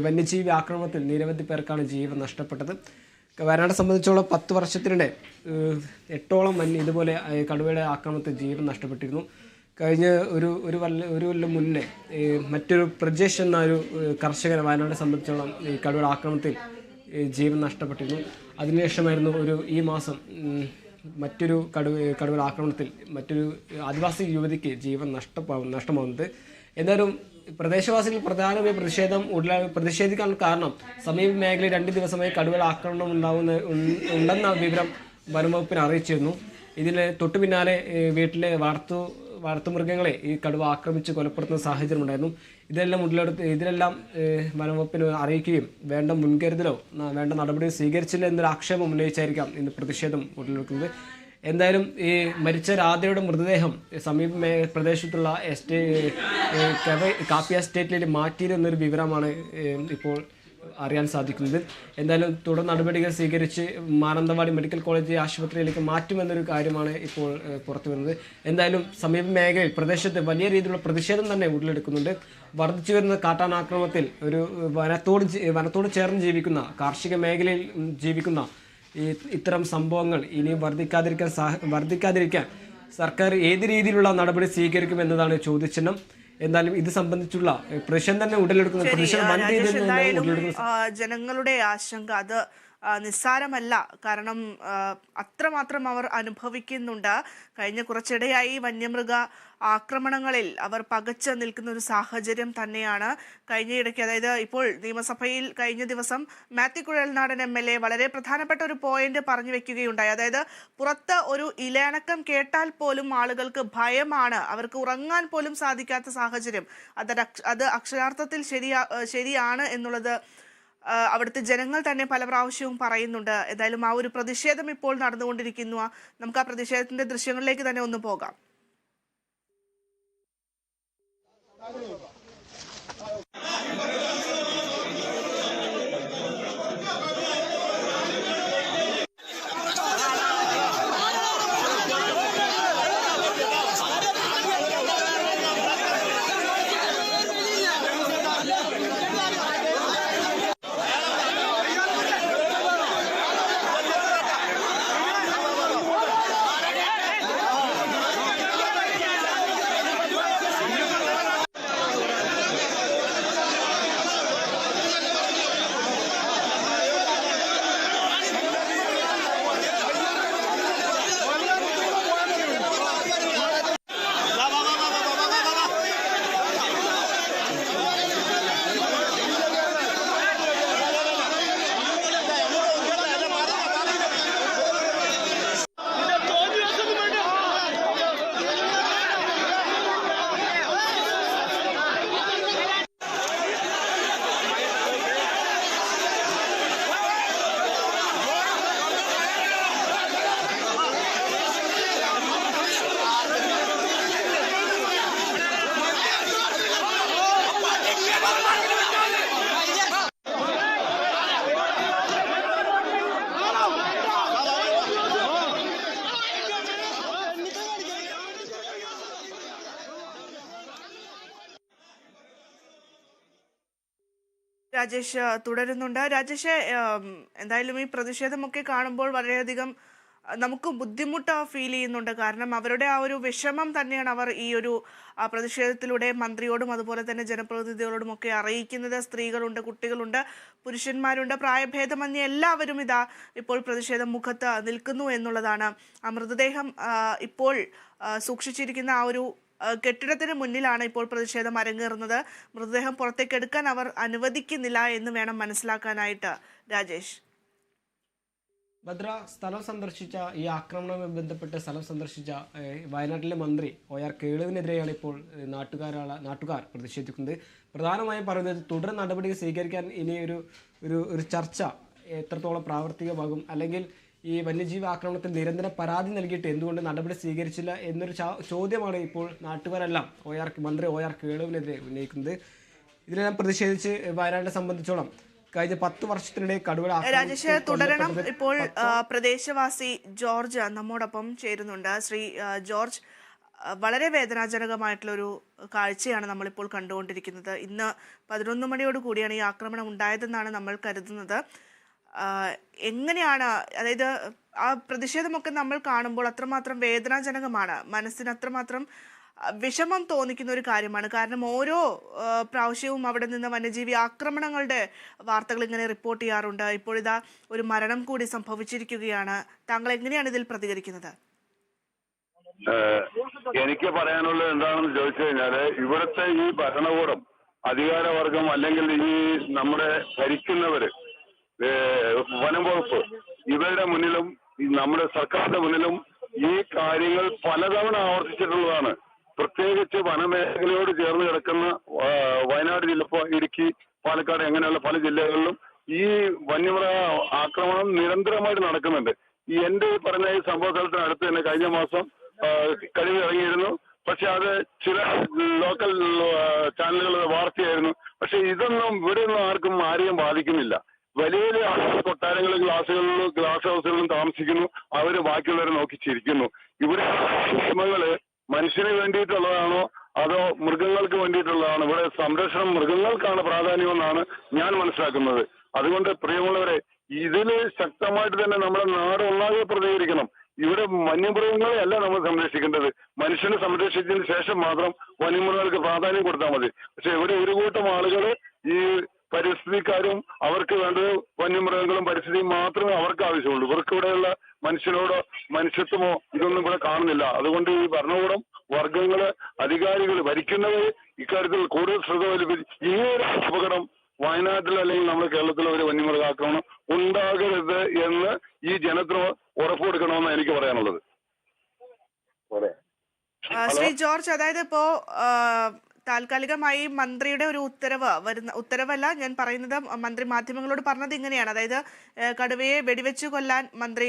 വന്യജീവി ആക്രമണത്തിൽ നിരവധി പേർക്കാണ് ജീവൻ നഷ്ടപ്പെട്ടത്. വയനാട് സംബന്ധിച്ചോളം 10 വർഷത്തിനിടെ 8ഓളം ഇതുപോലെ കടുവയുടെ ആക്രമണത്തിൽ ജീവൻ നഷ്ടപ്പെട്ടിരുന്നു. കഴിഞ്ഞ ഒരു കൊല്ലം മുന്നേ മറ്റൊരു പ്രജേഷ് എന്ന ഒരു കർഷകൻ വയനാടിനെ സംബന്ധിച്ചോളം ഈ കടുവയുടെ ആക്രമണത്തിൽ ജീവൻ നഷ്ടപ്പെട്ടിരുന്നു. അതിനുശേഷമായിരുന്നു ഈ മാസം മറ്റൊരു കടുവയുടെ ആക്രമണത്തിൽ മറ്റൊരു ആദിവാസി യുവതിക്ക് ജീവൻ നഷ്ടമാവുന്നത്. എന്തായാലും പ്രദേശവാസികൾ പ്രധാനമായി പ്രതിഷേധിക്കാൻ കാരണം സമീപ മേഖലയിൽ 2 ദിവസമായി കടുവയുടെ ആക്രമണം ഉണ്ടെന്ന വിവരം വനംവകുപ്പിനെ അറിയിച്ചിരുന്നു. ഇതിന് തൊട്ടു പിന്നാലെ വീട്ടിലെ വളർത്തുമൃഗങ്ങളെ ഈ കടുവ ആക്രമിച്ച് കൊലപ്പെടുത്തുന്ന സാഹചര്യം ഉണ്ടായിരുന്നു. ഇതിലെല്ലാം വനംവകുപ്പിനെ അറിയിക്കുകയും വേണ്ട മുൻകരുതലോ വേണ്ട നടപടിയോ സ്വീകരിച്ചില്ല എന്നൊരു ആക്ഷേപം ഉന്നയിച്ചായിരിക്കാം ഇന്ന് പ്രതിഷേധം ഉടലെടുക്കുന്നത്. എന്തായാലും ഈ മരിച്ച രാധയുടെ മൃതദേഹം സമീപ പ്രദേശത്തുള്ള കാപ്പി എസ്റ്റേറ്റിലേക്ക് മാറ്റിയിരുന്നൊരു വിവരമാണ് ഇപ്പോൾ അറിയാൻ സാധിക്കുന്നത്. എന്തായാലും തുടർ നടപടികൾ സ്വീകരിച്ച് മാനന്തവാടി മെഡിക്കൽ കോളേജ് ആശുപത്രിയിലേക്ക് മാറ്റുമെന്നൊരു കാര്യമാണ് ഇപ്പോൾ പുറത്തു വരുന്നത്. എന്തായാലും സമീപ മേഖലയിൽ പ്രദേശത്ത് വലിയ രീതിയിലുള്ള പ്രതിഷേധം തന്നെ ഉടലെടുക്കുന്നുണ്ട്. വർദ്ധിച്ചു വരുന്ന കാട്ടാനാക്രമണത്തിൽ വനത്തോട് ചേർന്ന് ജീവിക്കുന്ന കാർഷിക മേഖലയിൽ ജീവിക്കുന്ന ഇത്തരം സംഭവങ്ങൾ ഇനി വർദ്ധിക്കാതിരിക്കാൻ സർക്കാർ ഏത് രീതിയിലുള്ള നടപടി സ്വീകരിക്കുമെന്നതാണ് ചോദ്യചിഹ്നം. എന്തായാലും ഇത് സംബന്ധിച്ചുള്ള പ്രതിഷേധം തന്നെ ഉടലെടുക്കുന്ന ജനങ്ങളുടെ ആശങ്ക അത് നിസ്സാരമല്ല. കാരണം അത്രമാത്രം അവർ അനുഭവിക്കുന്നുണ്ട്. കഴിഞ്ഞ കുറച്ചിടെയായി വന്യമൃഗ ആക്രമണങ്ങളിൽ അവർ പകച്ചു നിൽക്കുന്ന ഒരു സാഹചര്യം തന്നെയാണ്. കഴിഞ്ഞയിടയ്ക്ക് അതായത് ഇപ്പോൾ നിയമസഭയിൽ കഴിഞ്ഞ ദിവസം മാത്യു കുഴൽനാടൻ MLA വളരെ പ്രധാനപ്പെട്ട ഒരു പോയിന്റ് പറഞ്ഞു വെക്കുകയുണ്ടായി. അതായത് പുറത്ത് ഒരു ഇലയണക്കം കേട്ടാൽ പോലും ആളുകൾക്ക് ഭയമാണ്, അവർക്ക് ഉറങ്ങാൻ പോലും സാധിക്കാത്ത സാഹചര്യം. അത് അക്ഷരാർത്ഥത്തിൽ ശരിയാണ് എന്നുള്ളത് അവിടുത്തെ ജനങ്ങൾ തന്നെ പല പ്രാവശ്യവും പറയുന്നുണ്ട്. എന്തായാലും ആ ഒരു പ്രതിഷേധം ഇപ്പോൾ നടന്നുകൊണ്ടിരിക്കുന്നു. നമുക്ക് ആ പ്രതിഷേധത്തിന്റെ ദൃശ്യങ്ങളിലേക്ക് തന്നെ ഒന്ന് പോകാം. രാജേഷ് തുടരുന്നുണ്ട്. രാജേഷ്, എന്തായാലും ഈ പ്രതിഷേധമൊക്കെ കാണുമ്പോൾ വളരെയധികം നമുക്ക് ബുദ്ധിമുട്ട് ഫീൽ ചെയ്യുന്നുണ്ട്. കാരണം അവരുടെ ആ ഒരു വിഷമം തന്നെയാണ് അവർ ഈ ഒരു പ്രതിഷേധത്തിലൂടെ മന്ത്രിയോടും അതുപോലെ തന്നെ ജനപ്രതിനിധികളോടും ഒക്കെ അറിയിക്കുന്നത്. സ്ത്രീകളുണ്ട്, കുട്ടികളുണ്ട്, പുരുഷന്മാരുണ്ട്, പ്രായഭേദമന്യേ എല്ലാവരും ഇതാ ഇപ്പോൾ പ്രതിഷേധ മുഖത്ത് നിൽക്കുന്നു എന്നുള്ളതാണ്. ആ മൃതദേഹം ഇപ്പോൾ സൂക്ഷിച്ചിരിക്കുന്ന ആ ഒരു കെട്ടിടത്തിന് മുന്നിലാണ് ഇപ്പോൾ പ്രതിഷേധം അരങ്ങേറുന്നത്. മൃതദേഹം പുറത്തേക്ക് എടുക്കാൻ അവർ അനുവദിക്കുന്നില്ല എന്ന് വേണം മനസ്സിലാക്കാനായിട്ട്. രാജേഷ്, ഭദ്ര, സ്ഥലം സന്ദർശിച്ച ഈ ആക്രമണവുമായി ബന്ധപ്പെട്ട് സ്ഥലം സന്ദർശിച്ച വയനാട്ടിലെ മന്ത്രി OR കേളുവിനെതിരെയാണ് ഇപ്പോൾ നാട്ടുകാർ പ്രതിഷേധിക്കുന്നത്. പ്രധാനമായും പറയുന്നത് തുടർ നടപടി സ്വീകരിക്കാൻ ഇനി ഒരു ചർച്ച എത്രത്തോളം പ്രാവർത്തികമാകും, അല്ലെങ്കിൽ ഈ വന്യജീവി ആക്രമണത്തിൽ നിരന്തരം പരാതി നൽകിയിട്ട് എന്തുകൊണ്ട് നടപടി സ്വീകരിച്ചില്ല എന്നൊരു ചോദ്യമാണ് ഇപ്പോൾ നാട്ടുകാരെല്ലാം മന്ത്രി OR കേളുവിനെതിരെ ഉന്നയിക്കുന്നത്. ഇതിനെല്ലാം പ്രതിഷേധിച്ച് വയനാട്ടിനെ സംബന്ധിച്ചോളം കഴിഞ്ഞ 10 വർഷത്തിനിടെ കടുവ രാജേഷ് തുടരണം. ഇപ്പോൾ പ്രദേശവാസി ജോർജ് നമ്മോടൊപ്പം ചേരുന്നുണ്ട്. ശ്രീ ജോർജ്, വളരെ വേദനാജനകമായിട്ടുള്ളൊരു കാഴ്ചയാണ് നമ്മളിപ്പോൾ കണ്ടുകൊണ്ടിരിക്കുന്നത്. ഇന്ന് 11 മണിയോട് കൂടിയാണ് ഈ ആക്രമണം ഉണ്ടായതെന്നാണ് നമ്മൾ കരുതുന്നത്. എങ്ങനെയാണ്, അതായത് ആ പ്രതിഷേധമൊക്കെ നമ്മൾ കാണുമ്പോൾ അത്രമാത്രം വേദനാജനകമാണ്, മനസ്സിന് അത്രമാത്രം വിഷമം തോന്നിക്കുന്ന ഒരു കാര്യമാണ്. കാരണം ഓരോ പ്രാവശ്യവും അവിടെ നിന്ന് വന്യജീവി ആക്രമണങ്ങളുടെ വാർത്തകൾ ഇങ്ങനെ റിപ്പോർട്ട് ചെയ്യാറുണ്ട്. ഇപ്പോഴിതാ ഒരു മരണം കൂടി സംഭവിച്ചിരിക്കുകയാണ്. താങ്കൾ എങ്ങനെയാണ് ഇതിൽ പ്രതികരിക്കുന്നത്? എനിക്ക് പറയാനുള്ളത് എന്താണെന്ന് ചോദിച്ചു കഴിഞ്ഞാല്, ഇവിടുത്തെ ഈ ഭരണകൂടം, അധികാരവർഗം, അല്ലെങ്കിൽ ഈ നമ്മുടെ ഭരിക്കുന്നവര്, വനം വകുപ്പ്, ഇവരുടെ മുന്നിലും നമ്മുടെ സർക്കാരിന്റെ മുന്നിലും ഈ കാര്യങ്ങൾ പലതവണ ആവർത്തിച്ചിട്ടുള്ളതാണ്. പ്രത്യേകിച്ച് വനമേഖലയോട് ചേർന്ന് കിടക്കുന്ന വയനാട് ജില്ല, ഇടുക്കി, പാലക്കാട്, അങ്ങനെയുള്ള പല ജില്ലകളിലും ഈ വന്യമൃഗ ആക്രമണം നിരന്തരമായിട്ട് നടക്കുന്നുണ്ട്. ഈ എന്റെ പറഞ്ഞ ഈ സംഭവ സ്ഥലത്തിനടുത്ത് തന്നെ കഴിഞ്ഞ മാസം കഴിവ് ഇറങ്ങിയിരുന്നു. പക്ഷെ അത് ചില ലോക്കൽ ചാനലുകൾ വാർത്തയായിരുന്നു. പക്ഷെ ഇതൊന്നും ഇവിടെയൊന്നും ആരെയും ബാധിക്കുന്നില്ല. വലിയ വലിയ ആളുകൾ കൊട്ടാരങ്ങളും ഗ്ലാസ് ഹൗസുകളിലും താമസിക്കുന്നു. അവര് ബാക്കിയുള്ളവരെ നോക്കി ചിരിക്കുന്നു. ഇവിടെ നിയമങ്ങള് മനുഷ്യന് വേണ്ടിയിട്ടുള്ളതാണോ അതോ മൃഗങ്ങൾക്ക് വേണ്ടിയിട്ടുള്ളതാണോ? ഇവിടെ സംരക്ഷണം മൃഗങ്ങൾക്കാണ് പ്രാധാന്യമെന്നാണ് ഞാൻ മനസ്സിലാക്കുന്നത്. അതുകൊണ്ട് പ്രിയമുള്ളവരെ, ഇതില് ശക്തമായിട്ട് തന്നെ നമ്മുടെ നാട് ഒന്നാകെ പ്രതികരിക്കണം. ഇവിടെ വന്യമൃഗങ്ങളെ അല്ല നമ്മൾ സംരക്ഷിക്കേണ്ടത്, മനുഷ്യനെ സംരക്ഷിച്ചതിന് ശേഷം മാത്രം വന്യമൃഗങ്ങൾക്ക് പ്രാധാന്യം കൊടുത്താൽ മതി. പക്ഷെ ഇവിടെ ഒരു കൂട്ടം ആളുകൾ, ഈ പരിസ്ഥിതിക്കാരും, അവർക്ക് വേണ്ടത് വന്യമൃഗങ്ങളും പരിസ്ഥിതിയും മാത്രമേ അവർക്ക് ആവശ്യമുള്ളൂ. ഇവർക്ക് ഇവിടെയുള്ള മനുഷ്യനോടോ മനുഷ്യത്വമോ ഇതൊന്നും ഇവിടെ കാണുന്നില്ല. അതുകൊണ്ട് ഈ ഭരണകൂടം, വർഗങ്ങള്, അധികാരികൾ, ഭരിക്കുന്നവർ ഇക്കാര്യത്തിൽ കൂടുതൽ ശ്രദ്ധ വലിപ്പിച്ച് ഈ ഒരു അപകടം വയനാട്ടിൽ അല്ലെങ്കിൽ നമ്മുടെ കേരളത്തിലെ ഒരു വന്യമൃഗാക്രമണം ഉണ്ടാകരുത് എന്ന് ഈ ജനത്തിന് ഉറപ്പ് കൊടുക്കണമെന്ന് എനിക്ക് പറയാനുള്ളത്. ശ്രീ ജോർജ്, അതായത് ഇപ്പോ താൽക്കാലികമായി മന്ത്രിയുടെ ഒരു ഉത്തരവല്ല ഞാൻ പറയുന്നത്, മന്ത്രി മാധ്യമങ്ങളോട് പറഞ്ഞത് ഇങ്ങനെയാണ്. അതായത് കടുവയെ വെടിവെച്ചു കൊല്ലാൻ മന്ത്രി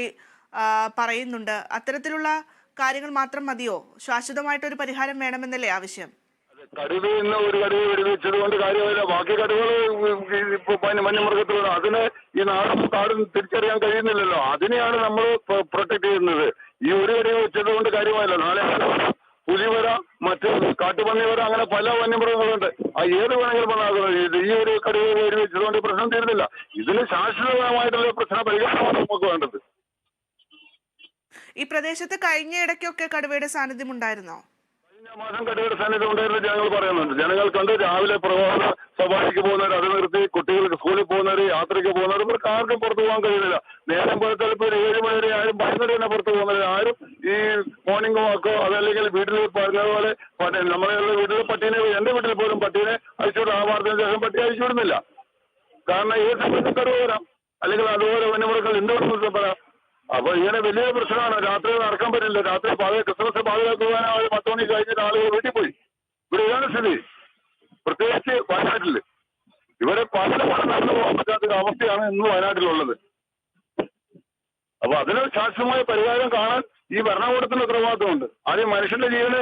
പറയുന്നുണ്ട്. അത്തരത്തിലുള്ള കാര്യങ്ങൾ മാത്രം മതിയോ? ശാശ്വതമായിട്ടൊരു പരിഹാരം വേണമെന്നല്ലേ ആവശ്യം? കടുവയിൽ നിന്ന് ഒരു കടുവ വെടിവെച്ചത് കൊണ്ട് കാര്യമില്ല. ബാക്കി കടുവകൾ വന്യമൃഗത്തിലുള്ള അതിന് ഈ നാടും കാടും തിരിച്ചറിയാൻ കഴിയുന്നില്ലല്ലോ. അതിനെയാണ് നമ്മൾ പ്രൊട്ടക്ട് ചെയ്യുന്നത്. ഈ ഒരു കടുവ വെച്ചത് കൊണ്ട് കാര്യമായില്ല. നാളെ പുലി വരാം, മറ്റ് കാട്ടുപന്നി വരാം, അങ്ങനെ പല വന്യമൃഗങ്ങളുണ്ട്. ഏത് വേണമെങ്കിലും വന്നാകുന്നത്. ഈ ഒരു കടുവ വെടിവെച്ചതുകൊണ്ട് പ്രശ്നം തീരുന്നില്ല. ഇതിന് ശാശ്വതമായിട്ടുള്ള പ്രശ്ന പരിഹാരമാണ് നമുക്ക് വേണ്ടത്. ഈ പ്രദേശത്ത് കഴിഞ്ഞ ഇടയ്ക്കൊക്കെ കടുവയുടെ സാന്നിധ്യം ഉണ്ടായിരുന്നോ? കഴിഞ്ഞ മാസം കടുവയുടെ സാന്നിധ്യം ഉണ്ടായിരുന്നു ജനങ്ങൾ പറയുന്നുണ്ട്. ജനങ്ങൾ കണ്ട് രാവിലെ പ്രഭാത സവാരിക്ക് പോകുന്നവർ, അത് നിർത്തി കുട്ടികൾക്ക് സ്കൂളിൽ പോകുന്നവർ, യാത്രയ്ക്ക് പോകുന്നവർ, ഇവർക്ക് ആർക്കും പുറത്തു പോകാൻ കഴിയുന്നില്ല. നേരം പോലത്തെ ഇപ്പോൾ 7 മണി വരെ ആരും വൈകുന്നേരം തന്നെ പുറത്തു പോകുന്നവർ ആരും ഈ മോർണിംഗ് വാക്കോ അതല്ലെങ്കിൽ വീട്ടിൽ പറഞ്ഞതുപോലെ നമ്മുടെ വീട്ടിൽ പട്ടീനെ, എന്റെ വീട്ടിൽ പോലും പട്ടീനെ അഴിച്ചുവിടും. ആ വാർത്തയ്ക്ക് ശേഷം പട്ടി അഴിച്ചുവിടുന്നില്ല. കാരണം ഏത് സമയത്തും കടുവ വരാം, അല്ലെങ്കിൽ അതുപോലെ വന്യമൃഗങ്ങൾ എന്തുകൊണ്ടെന്ന് പറയാം. അപ്പൊ ഇങ്ങനെ വലിയ പ്രശ്നമാണ്. രാത്രി നടക്കാൻ പറ്റില്ല. രാത്രി ക്രിസ്മസ് പാതിരാക്കുവാനായി 10 മണി കഴിഞ്ഞിട്ട് ആളുകൾ വീട്ടിൽ പോയി. ഇവിടെ ഇതാണ് സ്ഥിതി. പ്രത്യേകിച്ച് വയനാട്ടില് ഇവിടെ പല നടന്നു പോകാൻ പറ്റാത്ത അവസ്ഥയാണ് ഇന്ന് വയനാട്ടിലുള്ളത്. അപ്പൊ അതിന് ശാശ്വതമായ പരിഹാരം കാണാൻ ഈ ഭരണകൂടത്തിന് ഉത്തരവാദിത്വമുണ്ട്. ആദ്യം മനുഷ്യന്റെ ജീവന്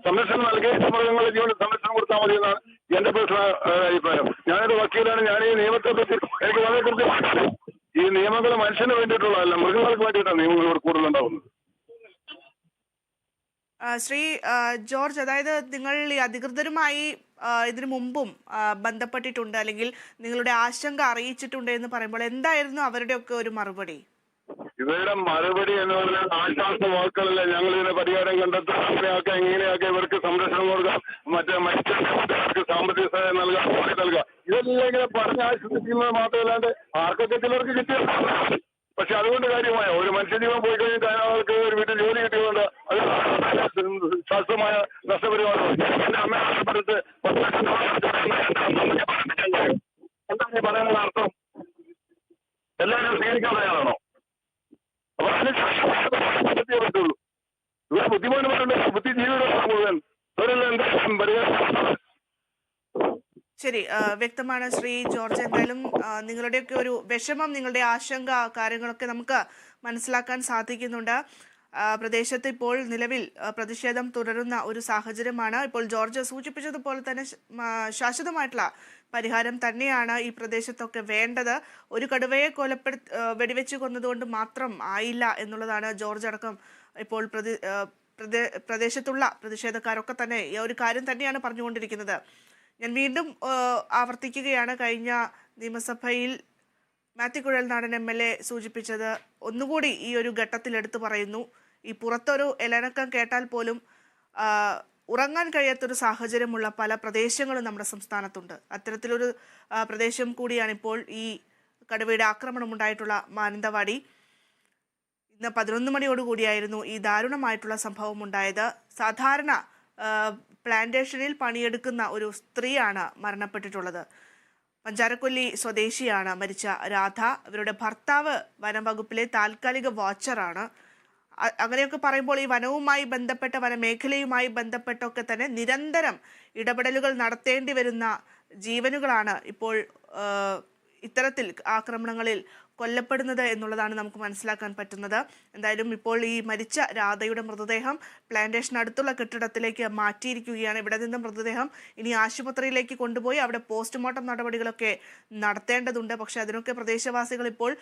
സംരക്ഷണം നൽകി മൃഗങ്ങളുടെ ജീവന് സംരക്ഷണം കൊടുത്താൽ മതി എന്നാണ് എന്റെ പേഴ്സണൽ അഭിപ്രായം. ഞാനൊരു വക്കീലാണ്. ഞാൻ ഈ നിയമത്തെ പറ്റി എനിക്ക് വളരെ കൃത്യമാണ്. ഈ നിയമങ്ങൾ മനുഷ്യന് വേണ്ടിയിട്ടുള്ളതല്ല, മൃഗങ്ങൾക്ക് വേണ്ടിയിട്ടാണ് നിയമങ്ങൾ ഇവിടെ കൂടുതലുണ്ടാവുന്നത്. ശ്രീ ജോർജ്, അതായത് നിങ്ങൾ ഈ അധികൃതരുമായി ഇതിനു മുമ്പും ബന്ധപ്പെട്ടിട്ടുണ്ട്, അല്ലെങ്കിൽ നിങ്ങളുടെ ആശങ്ക അറിയിച്ചിട്ടുണ്ട് എന്ന് പറയുമ്പോൾ എന്തായിരുന്നു അവരുടെയൊക്കെ ഒരു മറുപടി? ഇവരുടെ മറുപടി എന്ന് പറഞ്ഞാൽ ആശ്വാസ വാക്കുകളല്ല, ഞങ്ങൾ ഇതിന് പരിഹാരം കണ്ടെത്തും, അങ്ങനെയാക്കാം ഇങ്ങനെയാക്കാം, ഇവർക്ക് സംരക്ഷണം കൊടുക്കാം, മറ്റവർക്ക് സാമ്പത്തിക സഹായം നൽകാം, നൽകാം, ഇതെല്ലാം ഇങ്ങനെ പറഞ്ഞ് ആശ്വസിക്കുന്നത് മാത്രമല്ലാണ്ട് ആർക്കൊക്കെ ചിലർക്ക് കിട്ടിയ. പക്ഷെ അതുകൊണ്ട് കാര്യമായ ഒരു മനുഷ്യജീവൻ പോയി കഴിഞ്ഞിട്ട് അയാൾക്ക് ഒരു വീട്ടിൽ ജോലി കിട്ടിയതുകൊണ്ട് അത് ശാസ്ത്രമായ നഷ്ടപരിഹാരം. എന്റെ അമ്മയുടെ പറഞ്ഞിട്ട് എന്താണ് ഈ പറയുന്നത് അർത്ഥം? എല്ലാവരും സ്വീകരിക്കാൻ തയ്യാറാണോ? അപ്പൊ അതിന് പറ്റുള്ളൂ. ഇവിടെ ബുദ്ധിമാന്മാരുണ്ട്, ബുദ്ധിജീവികളാണ് മുഴുവൻ. അവരെല്ലാം എന്തായാലും പരിഹാരം. ശരി, വ്യക്തമാണ് ശ്രീ ജോർജ്. എന്തായാലും നിങ്ങളുടെയൊക്കെ ഒരു വിഷമം, നിങ്ങളുടെ ആശങ്ക, കാര്യങ്ങളൊക്കെ നമുക്ക് മനസ്സിലാക്കാൻ സാധിക്കുന്നുണ്ട്. പ്രദേശത്ത് ഇപ്പോൾ നിലവിൽ പ്രതിഷേധം തുടരുന്ന ഒരു സാഹചര്യമാണ്. ഇപ്പോൾ ജോർജ് സൂചിപ്പിച്ചതുപോലെ തന്നെ ശാശ്വതമായിട്ടുള്ള പരിഹാരം തന്നെയാണ് ഈ പ്രദേശത്തൊക്കെ വേണ്ടത്. ഒരു കടുവയെ വെടിവെച്ച് കൊന്നതുകൊണ്ട് മാത്രം ആയില്ല എന്നുള്ളതാണ് ജോർജ് അടക്കം ഇപ്പോൾ പ്രദേശത്തുള്ള പ്രതിഷേധക്കാരൊക്കെ തന്നെ ഈ ഒരു കാര്യം തന്നെയാണ് പറഞ്ഞുകൊണ്ടിരിക്കുന്നത്. ഞാൻ വീണ്ടും ആവർത്തിക്കുകയാണ്, കഴിഞ്ഞ നിയമസഭയിൽ മാത്യു കുഴൽനാടൻ MLA സൂചിപ്പിച്ചത് ഒന്നുകൂടി ഈ ഒരു ഘട്ടത്തിൽ എടുത്തു പറയുന്നു. ഈ പുറത്തൊരു ഇലനക്കം കേട്ടാൽ പോലും ഉറങ്ങാൻ കഴിയാത്തൊരു സാഹചര്യമുള്ള പല പ്രദേശങ്ങളും നമ്മുടെ സംസ്ഥാനത്തുണ്ട്. അത്തരത്തിലൊരു പ്രദേശം കൂടിയാണ് ഇപ്പോൾ ഈ കടുവയുടെ ആക്രമണം ഉണ്ടായിട്ടുള്ള മാനന്തവാടി. ഇന്ന് 11 മണിയോടുകൂടിയായിരുന്നു ഈ ദാരുണമായിട്ടുള്ള സംഭവം ഉണ്ടായത്. സാധാരണ പ്ലാന്റേഷനിൽ പണിയെടുക്കുന്ന ഒരു സ്ത്രീയാണ് മരണപ്പെട്ടിട്ടുള്ളത്. പഞ്ചാരക്കൊല്ലി സ്വദേശിയാണ് മരിച്ച രാധ. ഇവരുടെ ഭർത്താവ് വനംവകുപ്പിലെ താൽക്കാലിക വാച്ചറാണ്. അങ്ങനെയൊക്കെ പറയുമ്പോൾ ഈ വനവുമായി ബന്ധപ്പെട്ട, വനമേഖലയുമായി ബന്ധപ്പെട്ടൊക്കെ തന്നെ നിരന്തരം ഇടപെടലുകൾ നടത്തേണ്ടി വരുന്ന ജീവനുകളാണ് ഇപ്പോൾ ഇത്തരത്തിൽ ആക്രമണങ്ങളിൽ കൊല്ലപ്പെടുന്നത് എന്നുള്ളതാണ് നമുക്ക് മനസ്സിലാക്കാൻ പറ്റുന്നത്. എന്തായാലും ഇപ്പോൾ ഈ മരിച്ച രാധയുടെ മൃതദേഹം പ്ലാന്റേഷൻ അടുത്തുള്ള കെട്ടിടത്തിലേക്ക് മാറ്റിയിരിക്കുകയാണ്. ഇവിടെ നിന്ന് മൃതദേഹം ഇനി ആശുപത്രിയിലേക്ക് കൊണ്ടുപോയി അവിടെ പോസ്റ്റ്മോർട്ടം നടപടികളൊക്കെ നടത്തേണ്ടതുണ്ട്. പക്ഷെ അതിനൊക്കെ പ്രദേശവാസികൾ ഇപ്പോൾ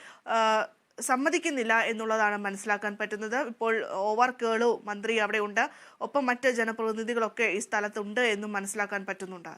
സമ്മതിക്കുന്നില്ല എന്നുള്ളതാണ് മനസ്സിലാക്കാൻ പറ്റുന്നത്. ഇപ്പോൾ OR കേളു മന്ത്രി അവിടെ ഉണ്ട്, ഒപ്പം മറ്റ് ജനപ്രതിനിധികളൊക്കെ ഈ സ്ഥലത്തുണ്ട് എന്നും മനസ്സിലാക്കാൻ പറ്റുന്നുണ്ട്.